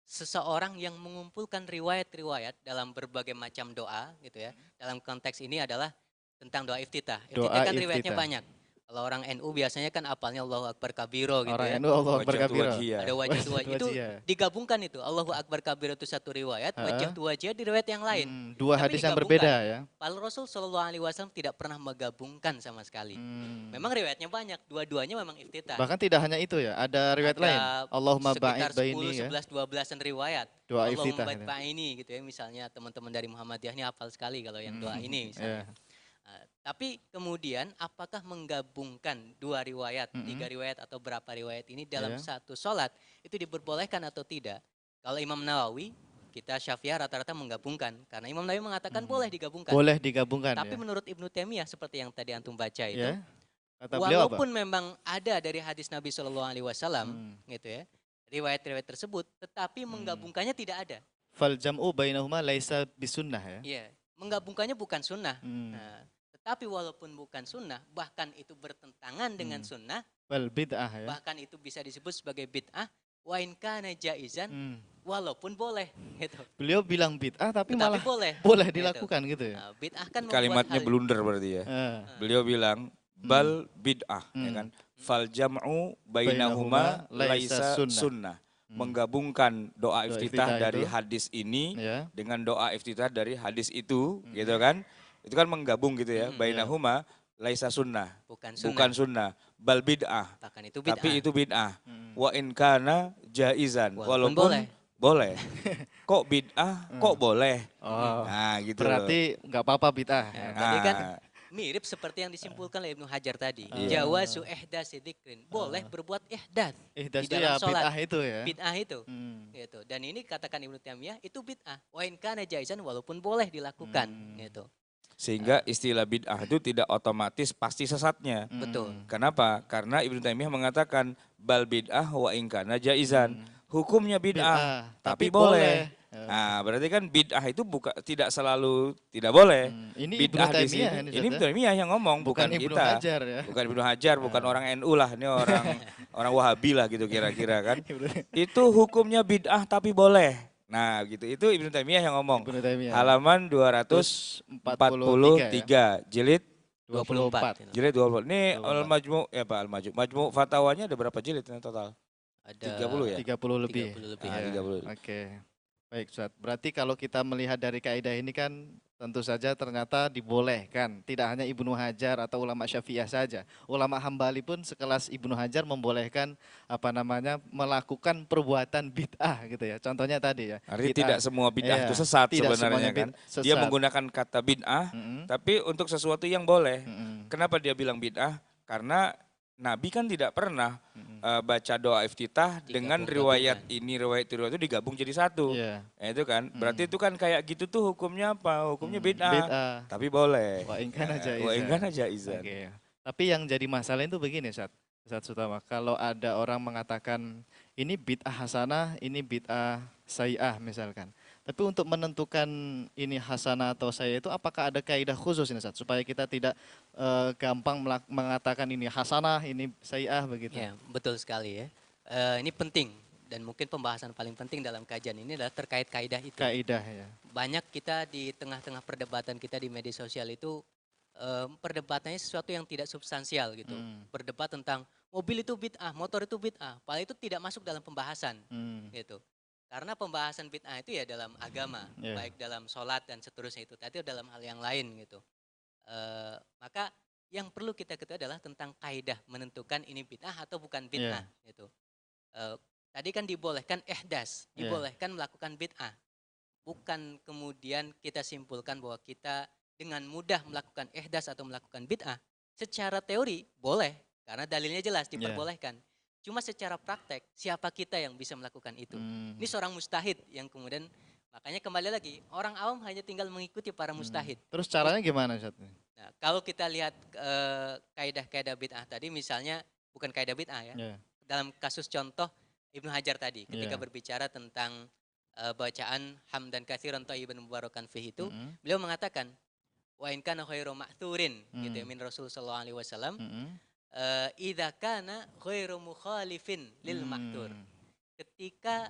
seseorang yang mengumpulkan riwayat-riwayat dalam berbagai macam doa gitu ya. Dalam konteks ini adalah tentang doa iftitah. Doa Iftitah kan riwayatnya iftitah. banyak. Kalau orang NU biasanya kan apalnya Allahu Akbar kabiro gitu Orang ya. NU Allah Akbar Wajah kabira. wajia. Ada wajah tua itu Wajia. digabungkan itu. Allahu Akbar kabiro itu satu riwayat, wajah wajah di riwayat yang lain. Dua Tapi hadis yang digabungkan. berbeda ya. Padahal Rasul Shallallahu Alaihi Wasallam tidak pernah menggabungkan sama sekali. Memang riwayatnya banyak, dua-duanya memang iftitah. Bahkan tidak hanya itu ya, ada riwayat Ada lain. Allahumma sekitar ba'id baini 10, ya. 11, 12-an riwayat. Doa Allahumma iftitah. ba'id baini gitu ya. Misalnya teman-teman dari Muhammadiyah ini hafal sekali kalau yang doa ini misalnya. Ya. Tapi kemudian apakah menggabungkan dua riwayat, tiga riwayat atau berapa riwayat ini dalam Iya. satu sholat itu diperbolehkan atau tidak? Kalau Imam Nawawi, kita Syafi'iyah rata-rata menggabungkan. Karena Imam Nawawi mengatakan boleh digabungkan. Boleh digabungkan Tapi ya. menurut Ibnu Taimiyah seperti yang tadi antum baca itu, Ya. Kata beliau apa? walaupun memang ada dari hadis Nabi Shallallahu Alaihi Wasallam, gitu ya, riwayat-riwayat tersebut, tetapi menggabungkannya tidak ada. Fal jam'u bainahuma laisa bisunnah ya. Iya, menggabungkannya bukan sunnah. Hmm. Nah, tetapi walaupun bukan sunnah, bahkan itu bertentangan dengan sunnah, Fal bid'ah ya. bahkan itu bisa disebut sebagai bid'ah, wa in kana jaizan, Hmm. walaupun boleh, gitu. Beliau bilang bid'ah tapi Tetapi malah boleh. boleh gitu. dilakukan gitu ya. Nah, bid'ah kan membuat Kalimatnya hal- blunder berarti ya. Beliau bilang bal bid'ah ya kan. Fal jam'u bainahuma laisa sunnah. Menggabungkan doa iftitah iftitah dari itu. hadis ini Ya. dengan doa iftitah dari hadis itu gitu kan. Itu kan menggabung gitu ya. Bainahuma laisa sunnah. bukan sunnah, Bukan sunnah, bal bid'ah. bahkan itu bid'ah. Tapi itu bid'ah. Wa in kana jaizan. Walaupun Walaupun boleh. Kok bid'ah, kok boleh. Oh. Nah gitu loh. Berarti nggak apa-apa bid'ah. Ya, ya. tadi kan Ah. mirip seperti yang disimpulkan oleh Ibnu Hajar tadi. Iya. Jawazu ihdas dzikrin. Boleh berbuat ihdas Ihdas di itu dalam ya sholat. bid'ah itu ya. Bid'ah itu. Hmm. Gitu. Dan ini katakan Ibnu Taimiyah itu bid'ah. Wa in kana jaizan walaupun boleh dilakukan gitu. Sehingga istilah bid'ah itu tidak otomatis pasti sesatnya. Betul. Kenapa? Karena Ibnu Taimiyah mengatakan bal bid'ah wa in kana jaizan. Hukumnya bid'ah, tapi boleh. Nah, berarti kan bid'ah itu tidak selalu tidak boleh. Ini Bid'ah Ibnu di Taimiyah sini. ini, Ini Ustaz, Ibnu ya? Taimiyah yang ngomong, bukan Ibnu kita. Hajar ya. Bukan Ibnu Hajar, bukan orang NU lah, ini orang orang Wahabi lah gitu kira-kira kan. Itu hukumnya bid'ah tapi boleh. Nah, gitu. Itu Ibnu Taimiyah yang ngomong. Ibnu Taimiyah. Halaman 243 jilid 24. jilid 24. Ini 24. Al-Majmu' ya Pak, Al-Majmu'. Majmu' fatwanya ada berapa jilid ini total? Ada 30 ya? 30 lebih. 30 lebih. Ah, Ya, 30. Oke. Baik, Ustaz. Berarti kalau kita melihat dari kaidah ini kan tentu saja ternyata dibolehkan. Tidak hanya Ibnu Hajar atau ulama Syafi'iyah saja. Ulama Hambali pun sekelas Ibnu Hajar membolehkan melakukan perbuatan bid'ah gitu ya. Contohnya tadi ya. Artinya Bid'ah. tidak semua bid'ah itu Iya, sesat tidak sebenarnya semuanya kan. sesat. Dia menggunakan kata bid'ah, tapi untuk sesuatu yang boleh. Kenapa dia bilang bid'ah? Karena Nabi kan tidak pernah baca doa iftitah dengan riwayat ini, riwayat itu digabung jadi satu. Iya. Ya, itu kan, berarti itu kan kayak gitu tuh hukumnya apa? Hukumnya bid'ah. Tapi boleh. Wa in kana jaizan. Wa in kana jaizan. Oke. Tapi yang jadi masalah itu begini, Ustaz Sutama. Kalau ada orang mengatakan ini bid'ah hasanah, ini bid'ah sayyi'ah misalkan. Tapi untuk menentukan ini hasanah atau sayyi'ah itu apakah ada kaidah khusus ini, Ustaz, supaya kita tidak gampang mengatakan ini hasanah, ini sayyi'ah begitu. Ya, betul sekali ya. Ini penting dan mungkin pembahasan paling penting dalam kajian ini adalah terkait kaidah itu. Kaidah ya. Banyak kita di tengah-tengah perdebatan kita di media sosial itu perdebatannya sesuatu yang tidak substansial gitu. Berdebat tentang mobil itu bid'ah, motor itu bid'ah. Padahal itu tidak masuk dalam pembahasan gitu. Karena pembahasan bid'ah itu ya dalam agama, baik dalam sholat dan seterusnya itu. Tadi dalam hal yang lain gitu. Maka yang perlu kita ketahui adalah tentang kaidah menentukan ini bid'ah atau bukan bid'ah gitu. Tadi kan dibolehkan ihdas, dibolehkan melakukan bid'ah. Bukan kemudian kita simpulkan bahwa kita dengan mudah melakukan ihdas atau melakukan bid'ah. Secara teori boleh, karena dalilnya jelas diperbolehkan. Cuma secara praktek, siapa kita yang bisa melakukan itu? Ini seorang mustahid yang kemudian, makanya kembali lagi, orang awam hanya tinggal mengikuti para mustahid. Terus caranya gimana, Ustaz? Nah, kalau kita lihat kaidah-kaidah bid'ah tadi, misalnya, bukan kaidah bid'ah ya, dalam kasus contoh Ibnu Hajar tadi, ketika berbicara tentang bacaan hamdan katsiran thayyiban mubarakan fihi itu, beliau mengatakan, wa in kana khairu ma'thurin, gitu ya, min Rasul sallallahu alaihi wasallam, idza kana ghairu mukhalifin lil ma'thur. Ketika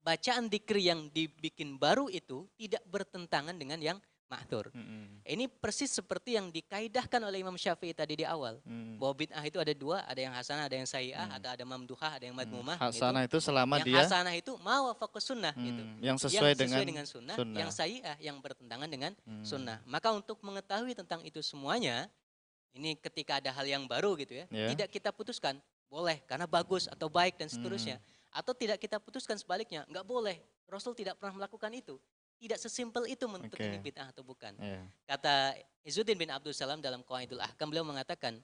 bacaan dzikir yang dibikin baru itu tidak bertentangan dengan yang ma'thur. Ini persis seperti yang dikaidahkan oleh Imam Syafi'i tadi di awal. Bahwa bid'ah itu ada dua, ada yang hasanah, ada yang sayyi'ah, ada mamduhah, ada yang madmumah. Hasanah itu selama yang dia hasanah itu ma wafaqus sunnah gitu. Yang sesuai dengan sunnah, yang sayyi'ah yang bertentangan dengan sunnah. Maka untuk mengetahui tentang itu semuanya, ini ketika ada hal yang baru gitu ya, tidak kita putuskan boleh karena bagus atau baik dan seterusnya, atau tidak kita putuskan sebaliknya, nggak boleh. Rasul tidak pernah melakukan itu. Tidak sesimpel itu menentukan ini bid'ah atau bukan. Kata Izzuddin bin Abdul Salam dalam Qawaidul Ahkam, beliau mengatakan,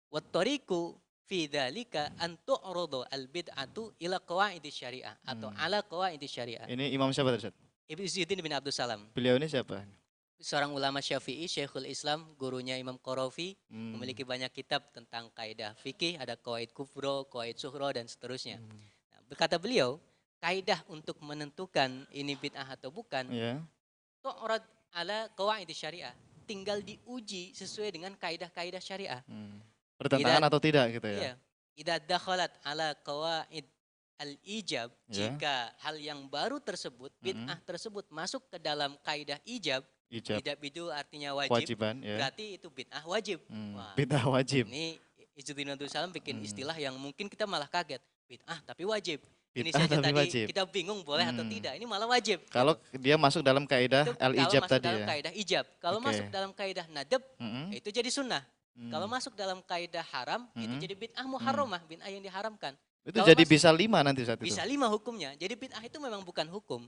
"Wat-tariqu fi dzalika an tu'radu al-bid'atu ila qawaidi syariah atau ala qawaidi syariah." Ini Imam siapa tadi, Ustaz? Izzuddin bin Abdul Salam. Beliau ini siapa? Seorang ulama Syafi'i, Syekhul Islam, gurunya Imam Qarafi, memiliki banyak kitab tentang kaidah fikih, ada qawaid kubro, qawaid sughra dan seterusnya. Nah, berkata beliau, kaidah untuk menentukan ini bid'ah atau bukan, tu'rad ala qawaid syariah, tinggal diuji sesuai dengan kaidah-kaidah syariah. Bertentangan atau tidak gitu ya? Iya. Idza dakhalat ala qawaid al-ijab, jika hal yang baru tersebut, bid'ah tersebut masuk ke dalam kaidah ijab, tidak bidu artinya wajib, berarti itu bid'ah wajib. Bid'ah wajib. Ini Izzuddin bin Abdul Salam bikin istilah yang mungkin kita malah kaget. Bid'ah tapi wajib. Ini Bid'ah saja tapi tadi wajib. kita bingung boleh atau tidak. Ini malah wajib. Kalau dia masuk dalam kaidah al-ijab tadi dalam ya. kaidah ijab. Kalau masuk dalam kaidah nadab, itu jadi sunnah. Kalau masuk dalam kaidah haram, itu jadi bid'ah muharramah, bid'ah yang diharamkan. Itu jadi bisa 5 nanti saat itu. Bisa 5 hukumnya. Jadi bid'ah itu memang bukan hukum.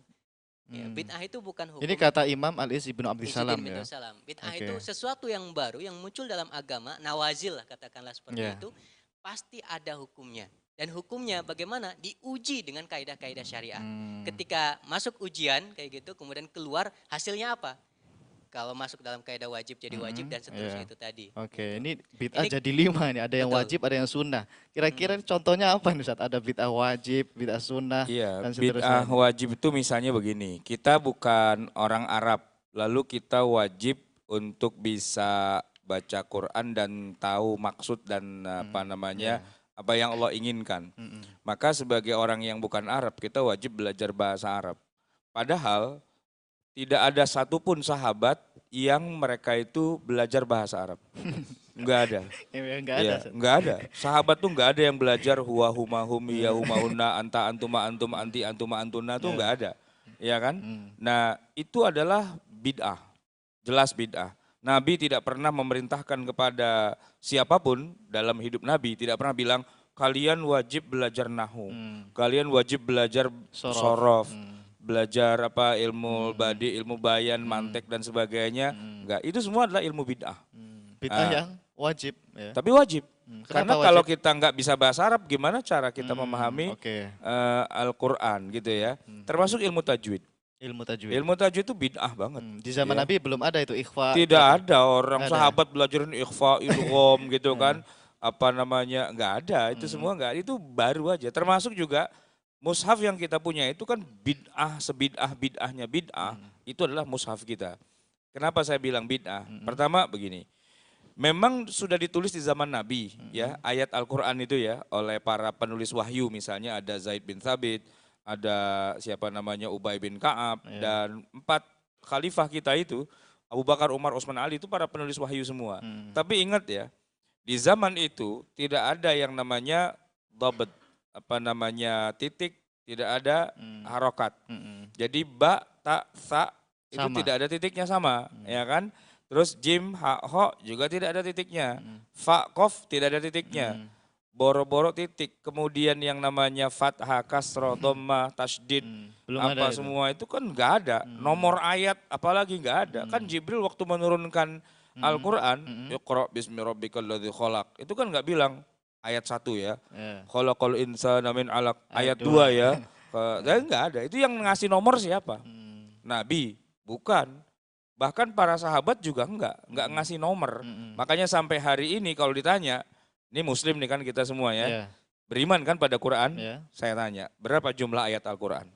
Ya, bid'ah itu bukan hukum. Ini kata Imam Al-Iz bin Abdul Salam ya. Bid'ah itu sesuatu yang baru yang muncul dalam agama, nawazil lah katakanlah seperti itu, pasti ada hukumnya. Dan hukumnya bagaimana? Diuji dengan kaidah-kaidah syariah. Ketika masuk ujian kayak gitu, kemudian keluar hasilnya apa? Kalau masuk dalam kaidah wajib jadi wajib dan seterusnya itu tadi. Oke, ini bid'ah jadi 5 nih. Ada yang wajib, ada yang sunnah. Kira-kira contohnya apa nih Ustaz? Ada bid'ah wajib, bid'ah sunnah, dan seterusnya. Bid'ah wajib itu misalnya begini. Kita bukan orang Arab, lalu kita wajib untuk bisa baca Quran dan tahu maksud dan apa yang Allah inginkan. Maka sebagai orang yang bukan Arab, kita wajib belajar bahasa Arab. Padahal tidak ada satupun sahabat yang mereka itu belajar bahasa Arab. Enggak ada. Enggak ada. Sahabat tuh enggak ada yang belajar huwa huma hum ya huma hunna anta antuma antum anti antuma antuna tuh enggak ada. Ya kan? Nah, itu adalah bid'ah. jelas bid'ah. Nabi tidak pernah memerintahkan kepada siapapun dalam hidup Nabi, tidak pernah bilang kalian wajib belajar nahu, kalian wajib belajar sorof, belajar apa ilmu badi, ilmu bayan, mantek dan sebagainya. Enggak, itu semua adalah ilmu bid'ah. Bid'ah yang wajib. Ya. Tapi wajib. Karena wajib? kalau kita nggak bisa bahasa Arab, gimana cara kita memahami Al-Quran gitu ya. Termasuk ilmu tajwid. Ilmu tajwid. Ilmu tajwid itu bid'ah banget. Di zaman Nabi belum ada itu ikhfa. Tidak ada orang sahabat belajarin ikhfa, idgham gitu kan. Apa namanya, nggak ada. Itu semua nggak, itu baru aja. Termasuk juga mushaf yang kita punya itu kan bid'ah, sebid'ah-bid'ahnya bid'ah. Itu adalah mushaf kita. Kenapa saya bilang bid'ah? Pertama begini. Memang sudah ditulis di zaman Nabi ya, ayat Al-Quran itu ya, oleh para penulis wahyu, misalnya ada Zaid bin Thabit, ada siapa namanya Ubay bin Ka'ab, dan 4 khalifah kita itu, Abu Bakar, Umar, Utsman, Ali, itu para penulis wahyu semua. Tapi ingat ya, di zaman itu tidak ada yang namanya dhabt, apa namanya titik, tidak ada harokat. Jadi ba, ta, sa itu tidak ada titiknya sama, ya kan? Terus jim, ha, ho juga tidak ada titiknya. Fa, kof tidak ada titiknya. Boro-boro titik. Kemudian yang namanya fathah, kasroh, dhamma, tasydid, apa semua itu kan nggak ada. Nomor ayat apalagi nggak ada. Kan Jibril waktu menurunkan Al-Quran, Iqra bismi rabbikal ladzi khalaq. Itu kan nggak bilang ayat 1 ya. Khalaqal insana min 'alaq. Ayat 2 ya. Nggak ada. Itu yang ngasih nomor siapa? Nabi, bukan. Bahkan para sahabat juga enggak ngasih nomor. Makanya sampai hari ini kalau ditanya, ini muslim nih kan kita semua ya, beriman kan pada Quran? Saya tanya, berapa jumlah ayat Al-Quran?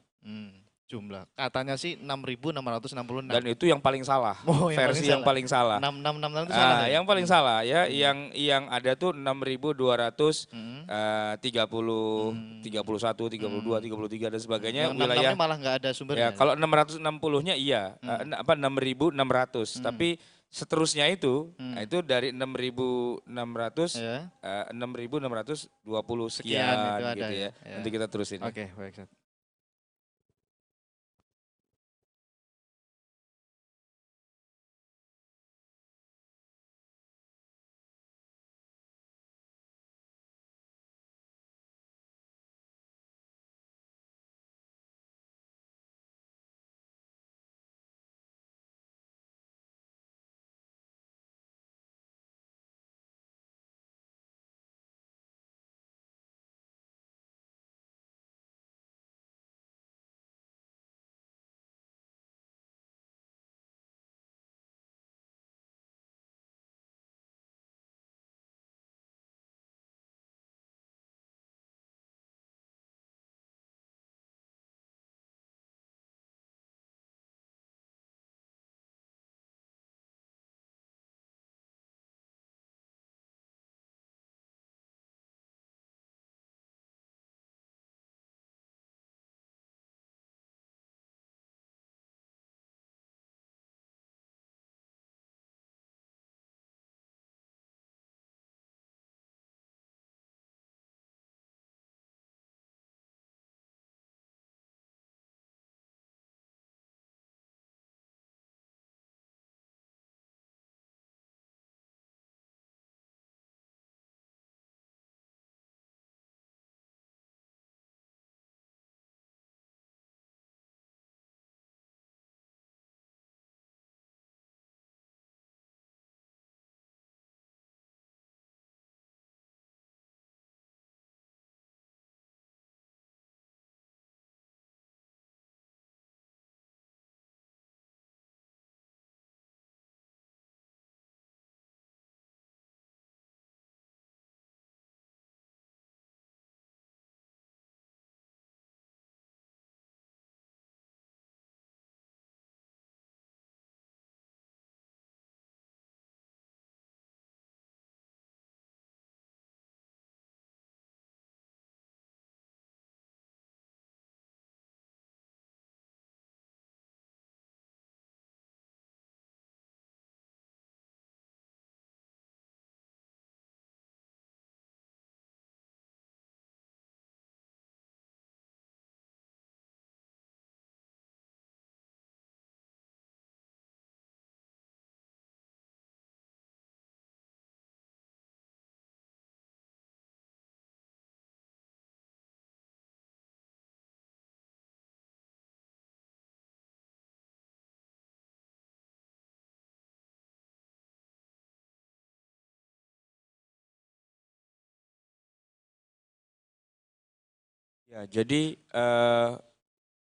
Jumlah, katanya sih 6.666. Dan itu yang paling salah, versi yang paling salah. 666 itu salah ya? Yang paling salah ya, yang ada tuh 6.230, 31, 32, 33 dan sebagainya. Yang wilayah malah nggak ada sumbernya. Ya, kalau 660-nya iya, 6.600. Tapi seterusnya itu, itu dari 6.600, 6.620 sekian gitu ya. Nanti kita terusin. Oke, baik. Ya, jadi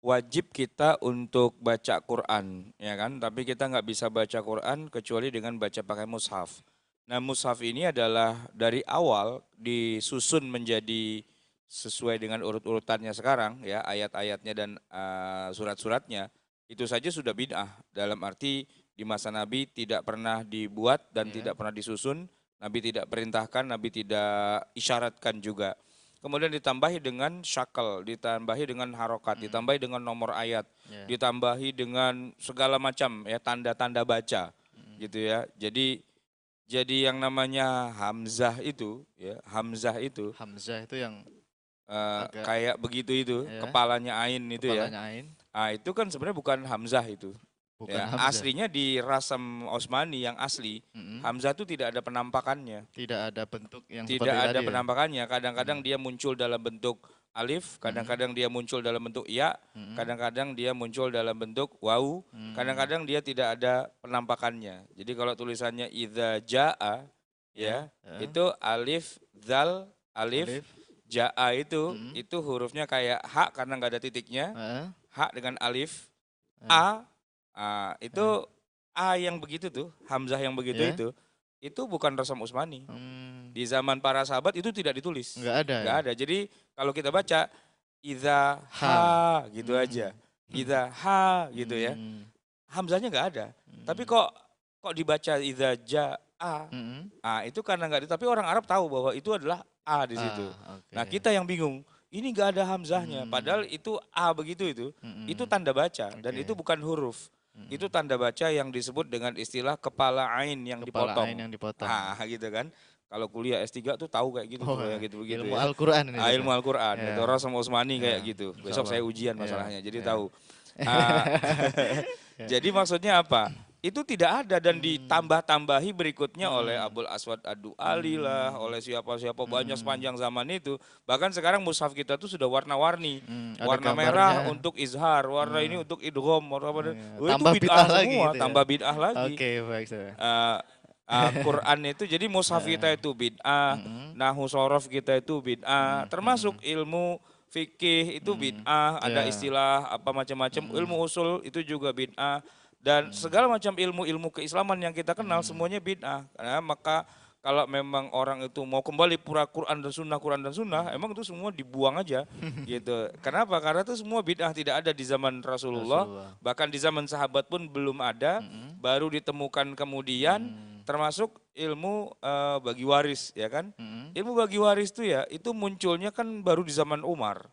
wajib kita untuk baca Quran, ya kan? Tapi kita nggak bisa baca Quran kecuali dengan baca pakai mushaf. Nah, mushaf ini adalah dari awal disusun menjadi sesuai dengan urut-urutannya sekarang, ya ayat-ayatnya dan surat-suratnya. Itu saja sudah bid'ah. Dalam arti di masa Nabi tidak pernah dibuat dan tidak pernah disusun. Nabi tidak perintahkan, Nabi tidak isyaratkan juga. Kemudian ditambahi dengan syakal, ditambahi dengan harokat, ditambahi dengan nomor ayat, ditambahi dengan segala macam ya tanda-tanda baca, gitu ya. Jadi yang namanya hamzah itu, ya hamzah itu yang agak kayak begitu itu, kepalanya ain itu ya. ain. Ah itu kan sebenarnya bukan hamzah itu. Bukan Ya, hamzah. aslinya di Rasam Osmani yang asli, hamzah itu tidak ada penampakannya. Tidak ada bentuk yang Tidak seperti ada tadi penampakannya. Kadang-kadang dia muncul dalam bentuk alif, kadang-kadang dia muncul dalam bentuk ya, kadang-kadang dia muncul dalam bentuk wau, kadang-kadang dia tidak ada penampakannya. Jadi kalau tulisannya idza jaa ya, itu alif, zal, alif, jaa itu hurufnya kayak ha karena nggak ada titiknya, ha dengan alif, a, itu a yang begitu tuh, hamzah yang begitu itu bukan Rasam Usmani. Di zaman para sahabat itu tidak ditulis. Enggak ada. Jadi kalau kita baca idza ha gitu aja. Idza ha gitu ya. Hamzahnya enggak ada. Tapi kok dibaca idza jaa. Itu karena enggak ada, tapi orang Arab tahu bahwa itu adalah a di situ. Okay. Nah, kita yang bingung. Ini enggak ada hamzahnya, padahal itu a begitu itu. Itu tanda baca dan itu bukan huruf. Itu tanda baca yang disebut dengan istilah kepala ain yang dipotong. Ain yang dipotong. Gitu kan. Kalau kuliah S3 tuh tahu kayak gitu, kayak gitu-begitu ilmu Al-Qur'an ini. Ilmu Al-Qur'an. Itu Rasam Usmani kayak gitu. Besok saya ujian masalahnya, jadi tahu. Jadi maksudnya apa? Itu tidak ada dan ditambah-tambahi berikutnya oleh Abul Aswad Ad-Du'ali lah, oleh siapa-siapa banyak sepanjang zaman itu. Bahkan sekarang mushaf kita tuh sudah warna-warni. Warna merah untuk izhar, warna ini untuk idgham, itu bid'ah semua, gitu ya? Tambah bid'ah lagi. Oke, baik. Quran itu jadi mushaf kita itu bid'ah, nahu sorof kita itu bid'ah, termasuk ilmu fikih itu bid'ah, ada istilah apa macam-macam, ilmu usul itu juga bid'ah. Dan segala macam ilmu-ilmu keislaman yang kita kenal semuanya bid'ah. Karena maka kalau memang orang itu mau kembali pura Quran dan Sunnah, emang itu semua dibuang aja gitu. Kenapa? Karena itu semua bid'ah, tidak ada di zaman Rasulullah. Bahkan di zaman sahabat pun belum ada, baru ditemukan kemudian, termasuk ilmu bagi waris, ya kan? Ilmu bagi waris itu ya, itu munculnya kan baru di zaman Umar.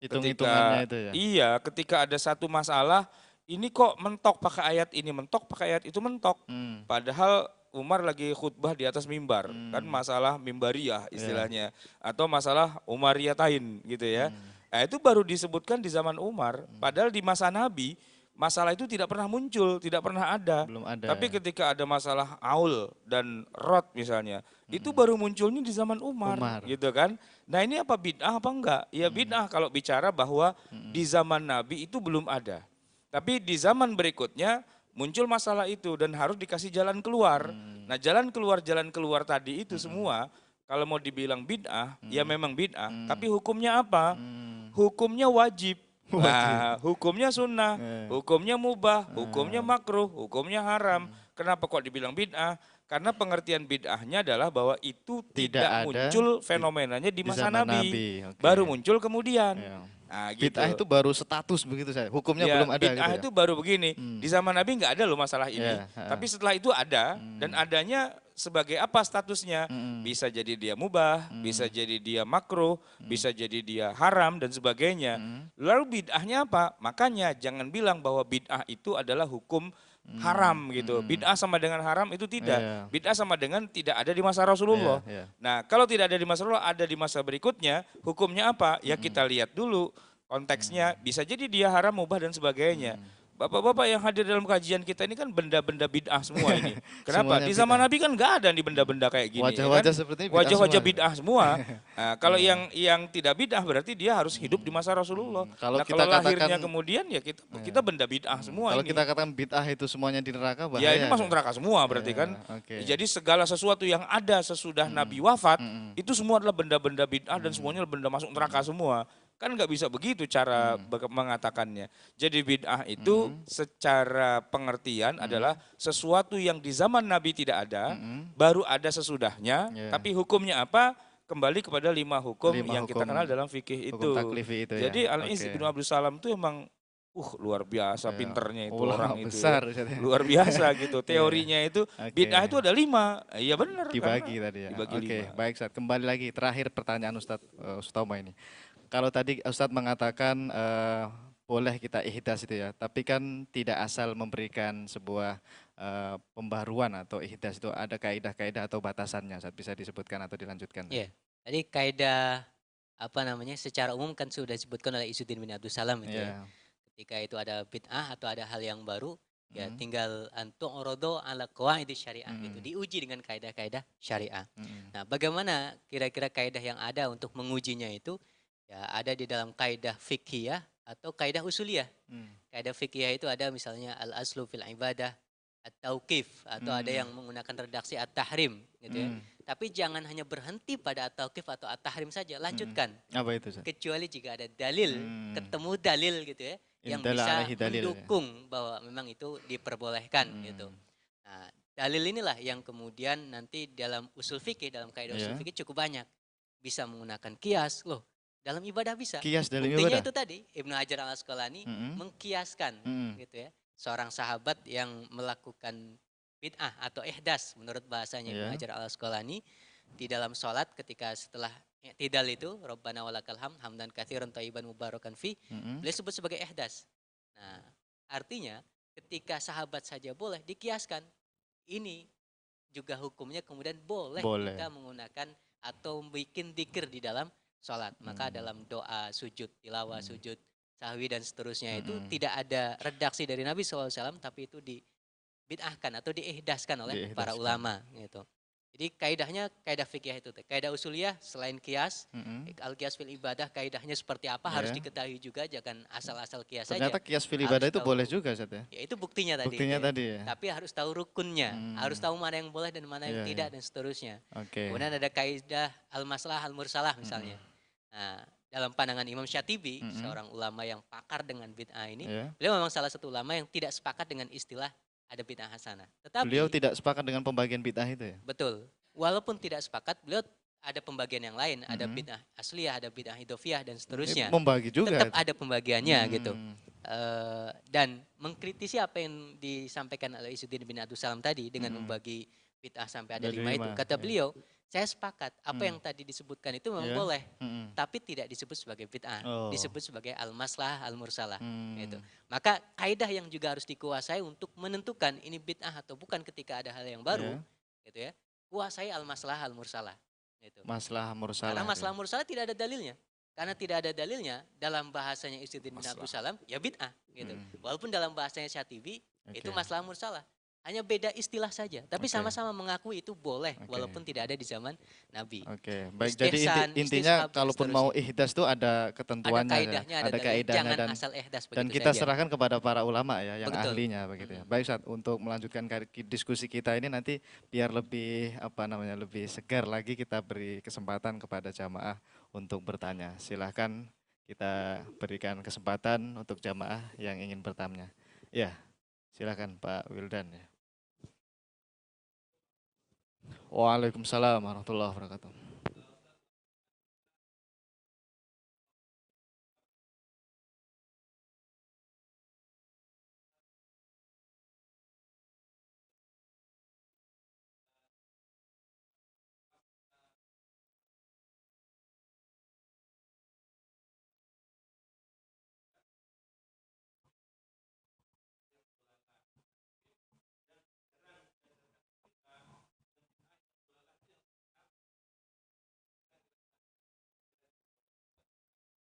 Hitung-hitungannya itu ya? Iya, ketika ada satu masalah, ini kok mentok pakai ayat ini, mentok pakai ayat itu mentok. Padahal Umar lagi khutbah di atas mimbar, kan masalah mimbariyah istilahnya, atau masalah Umariyatain gitu ya. Nah, itu baru disebutkan di zaman Umar, padahal di masa Nabi masalah itu tidak pernah muncul, tidak pernah ada. Belum ada. Tapi ketika ada masalah aul dan rot misalnya, itu baru munculnya di zaman Umar, gitu kan. Nah, ini apa bid'ah apa enggak? Ya bid'ah kalau bicara bahwa di zaman Nabi itu belum ada. Tapi di zaman berikutnya muncul masalah itu dan harus dikasih jalan keluar. Nah, jalan keluar tadi itu semua kalau mau dibilang bid'ah, ya memang bid'ah. Tapi hukumnya apa? Hukumnya wajib. Nah, hukumnya sunnah, hukumnya mubah, hukumnya makruh, hukumnya haram. Kenapa kok dibilang bid'ah? Karena pengertian bid'ahnya adalah bahwa itu tidak muncul fenomenanya di masa Nabi. Baru muncul kemudian. Nah, gitu. Bid'ah itu baru status begitu saya, hukumnya belum ada. Bid'ah gitu itu baru begini, di zaman Nabi nggak ada loh masalah ini, tapi setelah itu ada, dan adanya sebagai apa statusnya, bisa jadi dia mubah, bisa jadi dia makruh, bisa jadi dia haram dan sebagainya. Lalu bid'ahnya apa? Makanya jangan bilang bahwa bid'ah itu adalah hukum haram gitu. Bid'ah sama dengan haram itu tidak. Bid'ah sama dengan tidak ada di masa Rasulullah. Nah, kalau tidak ada di masa Rasulullah, ada di masa berikutnya, hukumnya apa? Ya kita lihat dulu konteksnya, bisa jadi dia haram, mubah dan sebagainya. Bapak-bapak yang hadir dalam kajian kita ini kan benda-benda bid'ah semua ini. Kenapa? Di zaman Nabi kan nggak ada nih benda-benda kayak gini. Wajah-wajah kan? seperti ini wajah-wajah bid'ah semua. Nah, kalau yang tidak bid'ah berarti dia harus hidup di masa Rasulullah. Kalau nah, kita kalau lahirnya katakan, kemudian ya kita benda bid'ah semua kalau ini. kita katakan bid'ah itu semuanya di neraka, bahaya. Ya ini masuk neraka semua berarti kan. Jadi segala sesuatu yang ada sesudah Nabi wafat itu semua adalah benda-benda bid'ah dan semuanya adalah benda masuk neraka semua. Kan nggak bisa begitu cara mengatakannya. Jadi bid'ah itu secara pengertian adalah sesuatu yang di zaman Nabi tidak ada, baru ada sesudahnya, tapi hukumnya apa? Kembali kepada 5 hukum yang kita kenal dalam fikih itu. Itu jadi ya. Al-Izz bin Abdul Salam itu emang luar biasa pinternya itu orang itu besar, ya. Luar biasa gitu. Teorinya itu bid'ah itu ada 5. Iya benar. Dibagi tadi ya. Oke, baik Ustaz. Kembali lagi terakhir pertanyaan Ustaz Sutoma ini. Kalau tadi Ustaz mengatakan boleh kita ihdas itu ya, tapi kan tidak asal memberikan sebuah pembaruan atau ihdas itu ada kaidah-kaidah atau batasannya. Ustaz bisa disebutkan atau dilanjutkan? Iya. Jadi kaidah secara umum kan sudah disebutkan oleh Izzuddin bin Abdul Salam itu ya. Ketika itu ada bid'ah atau ada hal yang baru, ya tinggal antu orodo ala qawaid syariah gitu, diuji dengan kaidah-kaidah syariah. Nah, bagaimana kira-kira kaidah yang ada untuk mengujinya itu? Ya ada di dalam kaidah fiqhiyah atau kaidah usuliyah. Kaidah fiqhiyah itu ada misalnya al-aslu fil ibadah, at-tauqif, atau ada yang menggunakan redaksi at-tahrim gitu ya. Tapi jangan hanya berhenti pada at-tauqif atau at-tahrim saja, lanjutkan. Apa itu? Kecuali jika ada dalil, ketemu dalil gitu ya, yang bisa mendukung bahwa memang itu diperbolehkan gitu. Nah, dalil inilah yang kemudian nanti dalam usul fikih, dalam kaidah usul fikih cukup banyak. Bisa menggunakan kias, loh. Dalam ibadah bisa. Kias dalam buktinya ibadah. itu tadi Ibnu Hajar al-Asqalani mengkiaskan gitu ya. Seorang sahabat yang melakukan bid'ah atau ihdas menurut bahasanya Ibnu Hajar al-Asqalani di dalam sholat ketika setelah i'tidal itu Rabbana walakal hamd hamdan katsiran thayyiban mubarakan fi, beliau sebut sebagai ihdas. Nah, artinya ketika sahabat saja boleh dikiaskan, ini juga hukumnya kemudian boleh. Kita menggunakan atau bikin dzikir di dalam sholat. Maka dalam doa, sujud, tilawah, sujud, sahwi dan seterusnya itu tidak ada redaksi dari Nabi SAW, tapi itu dibid'ahkan atau diihdaskan oleh para ulama gitu. Jadi kaidahnya kaidah fikih itu. Kaidah usuliyah selain kias, al-kias fil ibadah kaidahnya seperti apa harus diketahui juga, jangan asal-asal kias saja. Ternyata kias fil ibadah itu boleh juga, Ustaz ya? Ya itu buktinya tadi. Buktinya tadi ya. Tapi harus tahu rukunnya, harus tahu mana yang boleh dan mana yang tidak dan seterusnya. Kemudian ada kaidah al-maslah al-mursalah misalnya. Nah, dalam pandangan Imam Syatibi, seorang ulama yang pakar dengan bid'ah ini, beliau memang salah satu ulama yang tidak sepakat dengan istilah ada bid'ah hasanah. Tetapi beliau tidak sepakat dengan pembagian bid'ah itu ya? Betul. Walaupun tidak sepakat, beliau ada pembagian yang lain, ada bid'ah asliyah, ada bid'ah idhofiyah dan seterusnya. Membagi juga. Tetap ada pembagiannya gitu. Dan mengkritisi apa yang disampaikan oleh Izzuddin bin Abdul Salam tadi dengan membagi bid'ah sampai ada 5 itu. Kata beliau, saya sepakat apa yang tadi disebutkan itu memang boleh, tapi tidak disebut sebagai bid'ah, disebut sebagai al-maslah al-mursalah gitu. Maka kaidah yang juga harus dikuasai untuk menentukan ini bid'ah atau bukan ketika ada hal yang baru gitu ya. Kuasai al-maslah al-mursalah gitu. Maslah mursalah. Karena maslah mursalah tidak ada dalilnya. Karena tidak ada dalilnya dalam bahasanya Izzuddin bin Abdul Salam ya bid'ah gitu. Walaupun dalam bahasanya Syatibi itu maslah mursalah. Hanya beda istilah saja, tapi sama-sama mengakui itu boleh walaupun tidak ada di zaman Nabi. Baik. Jadi intinya kalaupun mau ihdas itu ada ketentuannya, ada kaidahnya, jangan asal ihdas begitu dan kita saja. Serahkan kepada para ulama ya yang ahlinya begitu ya. Baik Ustaz, untuk melanjutkan diskusi kita ini nanti biar lebih lebih segar lagi, kita beri kesempatan kepada jamaah untuk bertanya. Silahkan kita berikan kesempatan untuk jamaah yang ingin bertanya. Ya, silahkan Pak Wildan ya. Waalaikumsalam warahmatullahi wabarakatuh.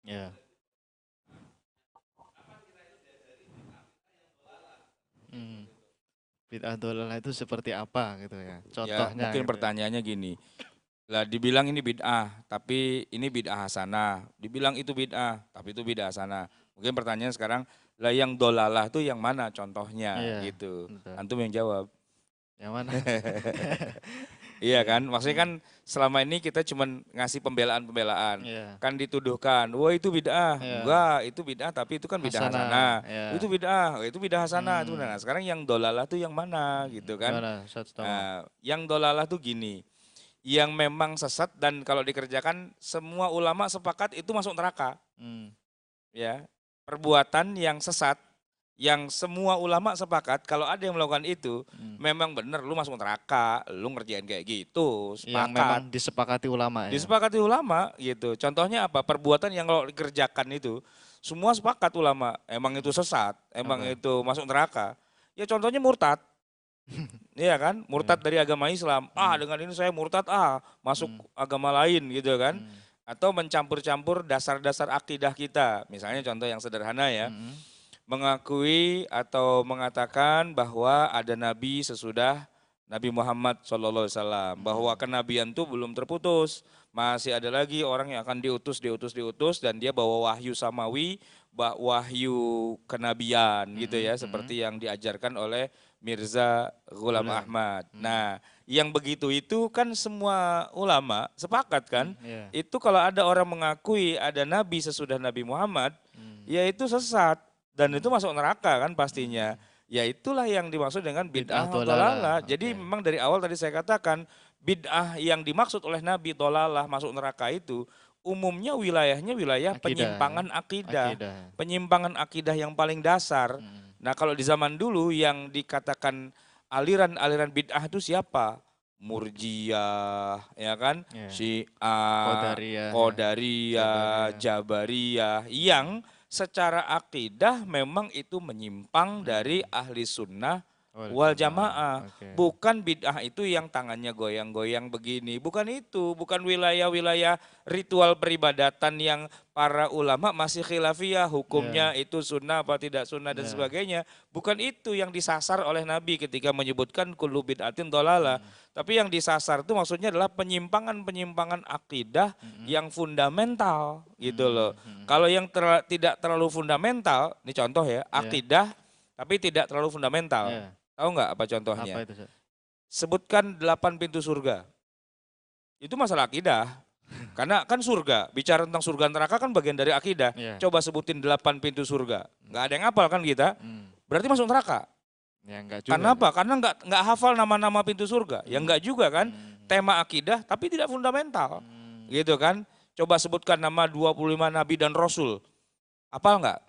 Ya. Bid'ah dolalah itu seperti apa gitu ya? Contohnya. Ya, mungkin gitu. Pertanyaannya gini. Lah dibilang ini bid'ah, tapi ini bid'ah hasanah. Dibilang itu bid'ah, tapi itu bid'ah hasanah. Mungkin pertanyaan sekarang, lah yang dolalah itu yang mana contohnya gitu. Betul. Antum yang jawab. Yang mana? Iya kan, maksudnya kan selama ini kita cuman ngasih pembelaan-pembelaan. Kan dituduhkan, wah itu bid'ah. Enggak, itu bid'ah tapi itu kan bid'ah hasanah. Itu bid'ah, itu bid'ah hasanah. Itu benar. Nah, sekarang yang dolalah tuh yang mana gitu kan. Yang dolalah tuh gini, yang memang sesat dan kalau dikerjakan semua ulama sepakat itu masuk neraka. Ya, perbuatan yang sesat yang semua ulama sepakat kalau ada yang melakukan itu memang benar lu masuk neraka, lu ngerjain kayak gitu, sepakat. Yang memang disepakati ulama ya. Disepakati ulama gitu. Contohnya apa? Perbuatan yang kalau dikerjakan itu semua sepakat ulama, emang itu sesat, emang itu masuk neraka. Ya contohnya murtad. Iya kan? Murtad dari agama Islam. Dengan ini saya murtad, masuk agama lain gitu kan. Atau mencampur-campur dasar-dasar akidah kita. Misalnya contoh yang sederhana ya. Mengakui atau mengatakan bahwa ada nabi sesudah Nabi Muhammad SAW, bahwa kenabian itu belum terputus, masih ada lagi orang yang akan diutus dan dia bawa wahyu samawi, wahyu kenabian gitu ya, seperti yang diajarkan oleh Mirza Ghulam Ahmad. Nah, yang begitu itu kan semua ulama sepakat kan, itu kalau ada orang mengakui ada nabi sesudah Nabi Muhammad, ya itu sesat. Dan itu masuk neraka kan pastinya. Ya itulah yang dimaksud dengan bid'ah dolalah. Jadi memang dari awal tadi saya katakan bid'ah yang dimaksud oleh Nabi dolalah masuk neraka itu umumnya wilayahnya wilayah penyimpangan akidah. Penyimpangan akidah yang paling dasar. Nah kalau di zaman dulu yang dikatakan aliran-aliran bid'ah itu siapa? Murjiyah, ya kan? Syiah, Qadariyah, Jabariyah yang secara akidah memang itu menyimpang dari ahli sunnah wal jamaah. Bukan bid'ah itu yang tangannya goyang-goyang begini. Bukan itu, bukan wilayah-wilayah ritual peribadatan yang para ulama masih khilafiyah. Hukumnya itu sunnah apa tidak sunnah dan sebagainya. Bukan itu yang disasar oleh Nabi ketika menyebutkan kullu bid'atin dolalah. Tapi yang disasar itu maksudnya adalah penyimpangan-penyimpangan akidah yang fundamental gitu loh. Kalau yang tidak terlalu fundamental, ini contoh ya, akidah tapi tidak terlalu fundamental. Tahu nggak apa contohnya? Apa itu? Sebutkan 8 pintu surga. Itu masalah akidah. Karena kan surga, bicara tentang surga neraka kan bagian dari akidah. Coba sebutin 8 pintu surga. Nggak ada yang hafal kan kita? Berarti masuk neraka. Ya, enggak juga. Karena apa? Karena nggak hafal nama-nama pintu surga. Ya enggak juga kan? Tema akidah tapi tidak fundamental. Gitu kan? Coba sebutkan nama 25 nabi dan rasul. Hafal nggak?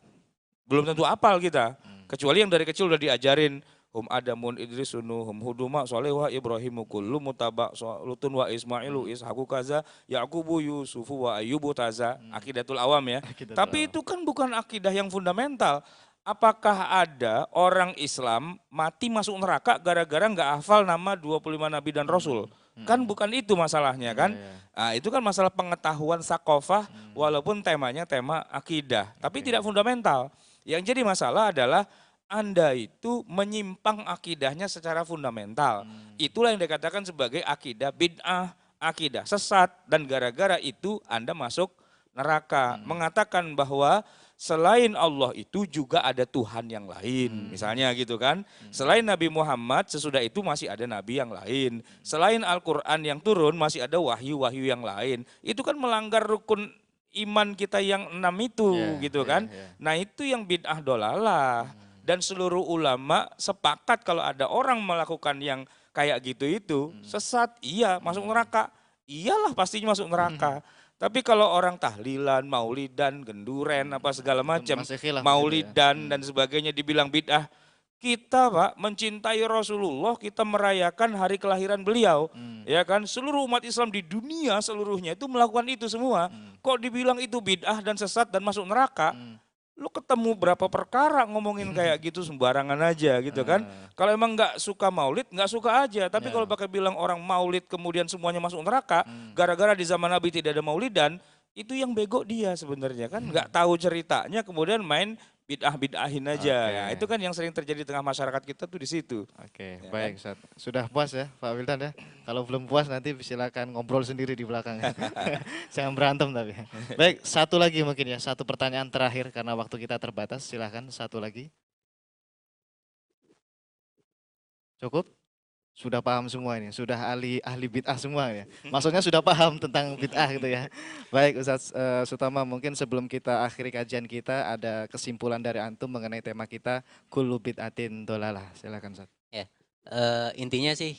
Belum tentu hafal kita. Kecuali yang dari kecil udah diajarin. Hum Adamun Idrisunu hum Huduma Solewa Ibrahimu kullu mutaba Lutun wa Ismailu Ishaku kaza Yaqubu Yusufu wa Ayyubu taza. Akidatul awam ya. Tapi itu kan bukan akidah yang fundamental. Apakah ada orang Islam mati masuk neraka gara-gara nggak hafal nama 25 nabi dan rasul? Kan bukan itu masalahnya kan. Nah, itu kan masalah pengetahuan sakofah walaupun temanya tema akidah. Tapi tidak fundamental. Yang jadi masalah adalah Anda itu menyimpang akidahnya secara fundamental. Itulah yang dikatakan sebagai akidah bid'ah, akidah sesat. Dan gara-gara itu Anda masuk neraka. Mengatakan bahwa selain Allah itu juga ada Tuhan yang lain. Misalnya gitu kan. Selain Nabi Muhammad sesudah itu masih ada Nabi yang lain. Selain Al-Quran yang turun masih ada wahyu-wahyu yang lain. Itu kan melanggar rukun iman kita yang 6 itu gitu kan. Nah itu yang bid'ah dolalah. Dan seluruh ulama sepakat kalau ada orang melakukan yang kayak gitu itu sesat, iya masuk neraka. Iyalah pastinya masuk neraka. Tapi kalau orang tahlilan, maulidan, genduren, apa segala macam, maulidan dan sebagainya dibilang bid'ah. Kita Pak mencintai Rasulullah, kita merayakan hari kelahiran beliau. Ya kan, seluruh umat Islam di dunia seluruhnya itu melakukan itu semua. Kok dibilang itu bid'ah dan sesat dan masuk neraka? Lu ketemu berapa perkara ngomongin kayak gitu sembarangan aja gitu kan. Kalau emang nggak suka maulid, nggak suka aja. Tapi kalau pakai bilang orang maulid kemudian semuanya masuk neraka, gara-gara di zaman Nabi tidak ada maulidan, itu yang bego dia sebenarnya kan. Nggak tahu ceritanya kemudian main bid'ah-bid'ahin aja. Ya, itu kan yang sering terjadi di tengah masyarakat kita tuh di situ. Ya baik, kan? Sudah puas ya Pak Wildan ya. Kalau belum puas nanti silakan ngobrol sendiri di belakang. Jangan berantem tapi. Baik, satu lagi mungkin ya, satu pertanyaan terakhir karena waktu kita terbatas. Silakan satu lagi. Cukup? sudah paham semua ini, sudah ahli bid'ah semua ya. Maksudnya sudah paham tentang bid'ah gitu ya. Baik Ustaz Sutama, mungkin sebelum kita akhiri kajian kita ada kesimpulan dari antum mengenai tema kita kullu bid'atin dolalah. Silakan Ustaz. Ya, intinya sih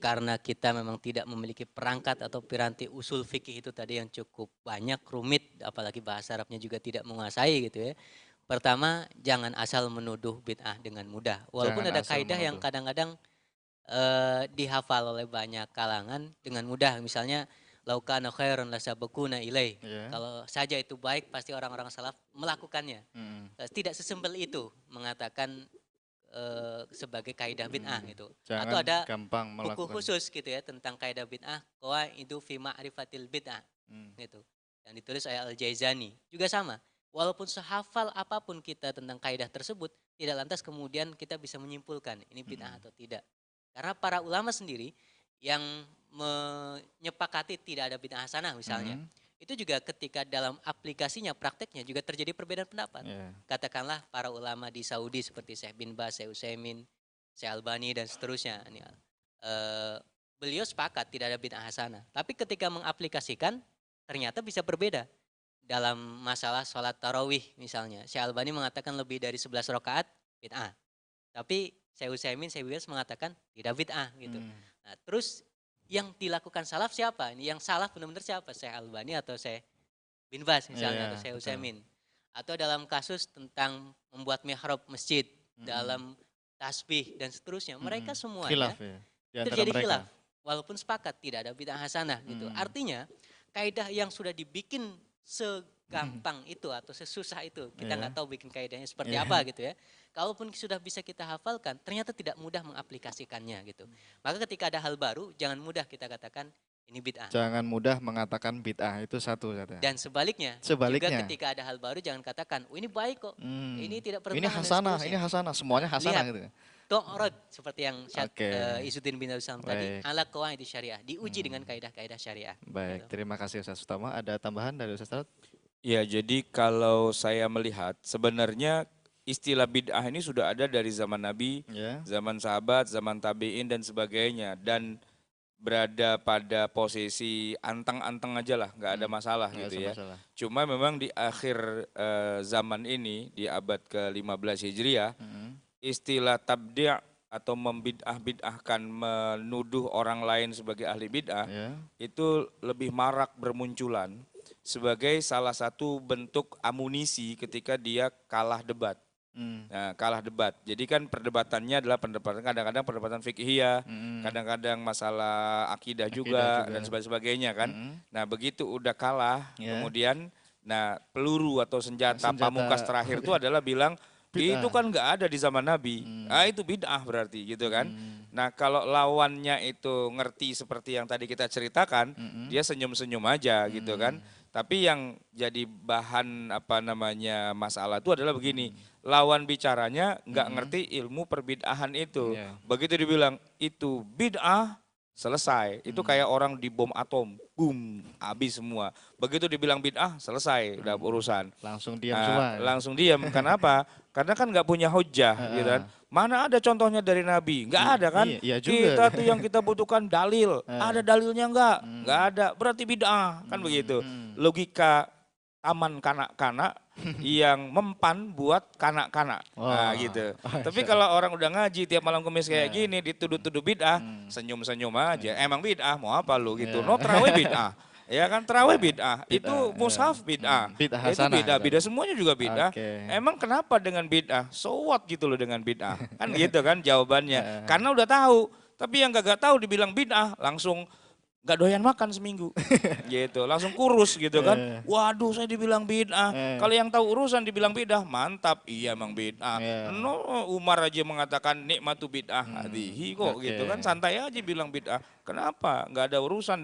karena kita memang tidak memiliki perangkat atau piranti usul fikih itu tadi yang cukup banyak, rumit, apalagi bahasa Arabnya juga tidak menguasai gitu ya. Pertama, jangan asal menuduh bid'ah dengan mudah. Walaupun Jangan ada asal kaidah yang menuduh. kadang-kadang dihafal oleh banyak kalangan dengan mudah. Misalnya, laukana khairan lasabaquna ilaih. Iya. Kalau saja itu baik, pasti orang-orang salaf melakukannya. Tidak sesimpel itu mengatakan sebagai kaidah bid'ah gitu. Jangan Atau ada gampang buku melakukan. khusus gitu ya tentang kaidah bid'ah, qawaidu fi ma'rifatil bid'ah gitu. Yang ditulis oleh Al-Jaizani. Juga sama. Walaupun sehafal apapun kita tentang kaidah tersebut, tidak lantas kemudian kita bisa menyimpulkan ini bid'ah atau tidak. Karena para ulama sendiri yang menyepakati tidak ada bid'ah hasanah misalnya, itu juga ketika dalam aplikasinya, prakteknya juga terjadi perbedaan pendapat. Katakanlah para ulama di Saudi seperti Syekh bin Baz, Syekh Utsaimin, Syekh Albani dan seterusnya. Beliau sepakat tidak ada bid'ah hasanah. Tapi ketika mengaplikasikan ternyata bisa berbeda. Dalam masalah sholat tarawih misalnya, Syekh Albani mengatakan lebih dari 11 rakaat bid'ah. Tapi Syekh Utsaimin, Syekh bin Baz mengatakan tidak bid'ah gitu. Nah, terus yang dilakukan salaf siapa? Yang salaf benar-benar siapa? Syekh Albani atau Syekh bin Baz misalnya, atau Syekh Utsaimin. Atau dalam kasus tentang membuat mihrab masjid, dalam tasbih dan seterusnya, mereka semuanya Khilaf ya, terjadi khilaf. Walaupun sepakat tidak ada bid'ah hasanah gitu. Artinya kaidah yang sudah dibikin segampang itu atau sesusah itu, kita nggak tahu bikin kaidahnya seperti apa gitu ya. Kalaupun sudah bisa kita hafalkan, ternyata tidak mudah mengaplikasikannya gitu. Maka ketika ada hal baru, jangan mudah kita katakan ini bid'ah. Jangan mudah mengatakan bid'ah, itu satu katanya. Dan sebaliknya, juga ketika ada hal baru jangan katakan, oh ini baik kok, ini tidak ini hasanah, semuanya hasanah gitu ya. To'rod seperti yang Izzuddin bin Abdul tadi, ala qawaid syariah, diuji dengan kaidah-kaidah syariah. Baik, terima kasih Ustaz Utama. Ada tambahan dari Ustaz Tarot? Ya, jadi kalau saya melihat sebenarnya istilah bid'ah ini sudah ada dari zaman Nabi, zaman sahabat, zaman tabi'in dan sebagainya, dan berada pada posisi anteng-anteng aja lah, nggak ada masalah gitu ya. Cuma memang di akhir zaman ini, di abad ke-15 Hijriah, istilah tabdi' atau membid'ah-bid'ahkan, menuduh orang lain sebagai ahli bid'ah, itu lebih marak bermunculan sebagai salah satu bentuk amunisi ketika dia kalah debat. Nah, kalah debat. Jadi kan perdebatannya adalah perdebatan, kadang-kadang perdebatan fikihiyah, kadang-kadang masalah akidah juga dan sebagainya kan. Nah, begitu udah kalah, kemudian peluru atau senjata pamungkas terakhir itu adalah bilang itu kan nggak ada di zaman Nabi. Itu bid'ah berarti gitu kan. Nah, kalau lawannya itu ngerti seperti yang tadi kita ceritakan, dia senyum-senyum aja gitu kan. Tapi yang jadi bahan masalah itu adalah begini, lawan bicaranya nggak ngerti ilmu perbid'ahan itu. Begitu dibilang itu bid'ah, selesai. Itu kayak orang di bom atom, boom, habis semua. Begitu dibilang bid'ah, selesai, udah urusan. Langsung diam semua. Langsung diam. Kenapa? Karena kan nggak punya hujah, gitu kan. Mana ada contohnya dari Nabi? Nggak ada kan? Kita tuh yang kita butuhkan dalil. Ada dalilnya nggak? Nggak ada. Berarti bid'ah, kan begitu. Logika taman kanak-kanak yang mempan buat kanak-kanak, gitu. Tapi kalau orang udah ngaji tiap malam kemis kayak gini, dituduh-tuduh bid'ah, senyum-senyum aja. Emang bid'ah, mau apa lu gitu? No, terawih bid'ah. Ya kan, terawih bid'ah, itu mushaf bid'ah, itu bid'ah, semuanya juga bid'ah. Emang kenapa dengan bid'ah? So what gitu loh dengan bid'ah, kan gitu kan jawabannya. Karena udah tahu, tapi yang gak tahu dibilang bid'ah langsung gak doyan makan seminggu, gitu, langsung kurus gitu kan. Waduh, saya dibilang bid'ah. Kalau yang tahu urusan dibilang bid'ah, mantap, iya emang bid'ah. No, Umar aja mengatakan nikmatu bid'ah hadihi kok, gitu kan, santai aja bilang bid'ah. Kenapa? Nggak ada urusan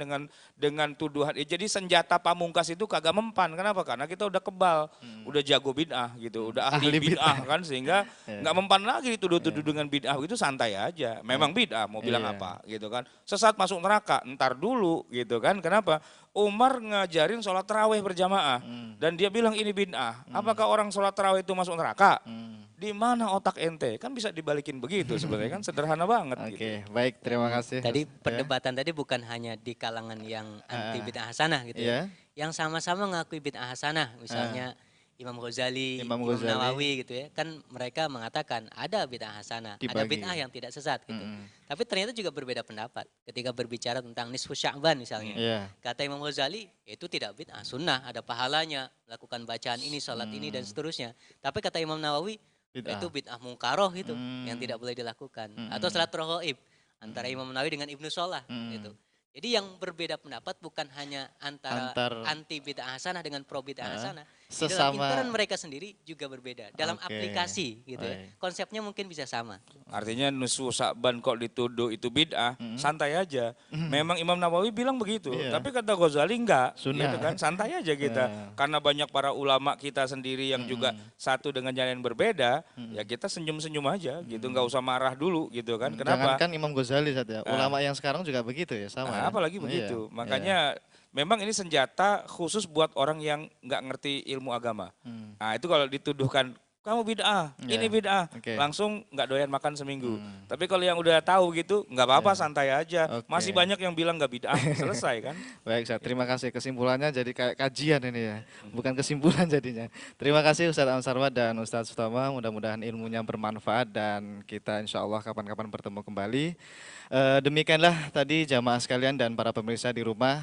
dengan tuduhan. Jadi senjata pamungkas itu kagak mempan. Kenapa? Karena kita udah kebal, udah jago bid'ah gitu, udah ahli bid'ah kan, sehingga nggak mempan lagi dituduh-tuduh dengan bid'ah. Itu santai aja. Memang bid'ah, mau bilang apa gitu kan. Sesat masuk neraka, ntar dulu gitu kan. Kenapa? Umar ngajarin sholat tarawih berjamaah dan dia bilang ini bid'ah. Apakah orang sholat tarawih itu masuk neraka? di mana otak ente? Kan bisa dibalikin begitu sebenarnya kan sederhana banget. Oke, Gitu. baik, terima kasih. Tadi perdebatan tadi bukan hanya di kalangan yang anti bid'ah hasanah gitu ya. Yang sama-sama ngakui bid'ah hasanah, misalnya Imam Ghazali, Imam Nawawi gitu ya. Kan mereka mengatakan ada bid'ah hasanah, ada bid'ah yang tidak sesat gitu. Tapi ternyata juga berbeda pendapat ketika berbicara tentang nisfu Sya'ban misalnya. Kata Imam Ghazali, itu tidak bid'ah, sunnah, ada pahalanya, melakukan bacaan ini, salat ini dan seterusnya. Tapi kata Imam Nawawi, itu bid'ah mungkaroh itu yang tidak boleh dilakukan. Atau salat raghaib antara Imam Nawawi dengan Ibnu Shalah gitu. Jadi yang berbeda pendapat bukan hanya antara anti bid'ah hasanah dengan pro bid'ah hasanah. Dalam intern mereka sendiri juga berbeda. Dalam aplikasi gitu ya. Konsepnya mungkin bisa sama. Artinya nisfu Sya'ban kok dituduh itu bid'ah, santai aja. Memang Imam Nawawi bilang begitu. Tapi kata Ghazali enggak. Gitu kan, santai aja kita. Karena banyak para ulama kita sendiri yang juga satu dengan jalan yang berbeda, ya kita senyum-senyum aja gitu. Enggak usah marah dulu gitu kan. Kenapa? Jangankan Imam Ghazali saja, ulama yang sekarang juga begitu ya, sama. Apalagi begitu. Makanya memang ini senjata khusus buat orang yang nggak ngerti ilmu agama. Nah itu kalau dituduhkan kamu bid'ah, ini bid'ah, langsung nggak doyan makan seminggu. Tapi kalau yang udah tahu gitu, nggak apa-apa, santai aja. Masih banyak yang bilang nggak bid'ah, selesai kan? Baik, Ustaz, terima kasih. Kesimpulannya jadi kayak kajian ini ya, bukan kesimpulan jadinya. Terima kasih Ustaz Ansarwat dan Ustaz Sutama, mudah-mudahan ilmunya bermanfaat dan kita insya Allah kapan-kapan bertemu kembali. Demikianlah tadi jamaah sekalian dan para pemirsa di rumah,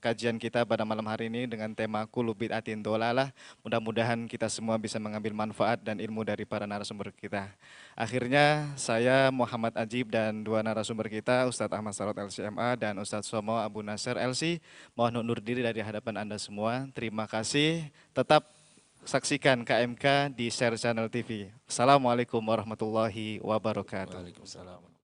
kajian kita pada malam hari ini dengan tema Kullu bid'atin dhalalah. Mudah-mudahan kita semua bisa mengambil manfaat dan ilmu dari para narasumber kita. Akhirnya saya Muhammad Ajib dan dua narasumber kita, Ustadz Ahmad Sarot LCMA dan Ustadz Somo Abu Nasir LC, mohon undur diri dari hadapan Anda semua. Terima kasih. Tetap saksikan KMK di Share Channel TV. Assalamualaikum warahmatullahi wabarakatuh. Waalaikumsalam.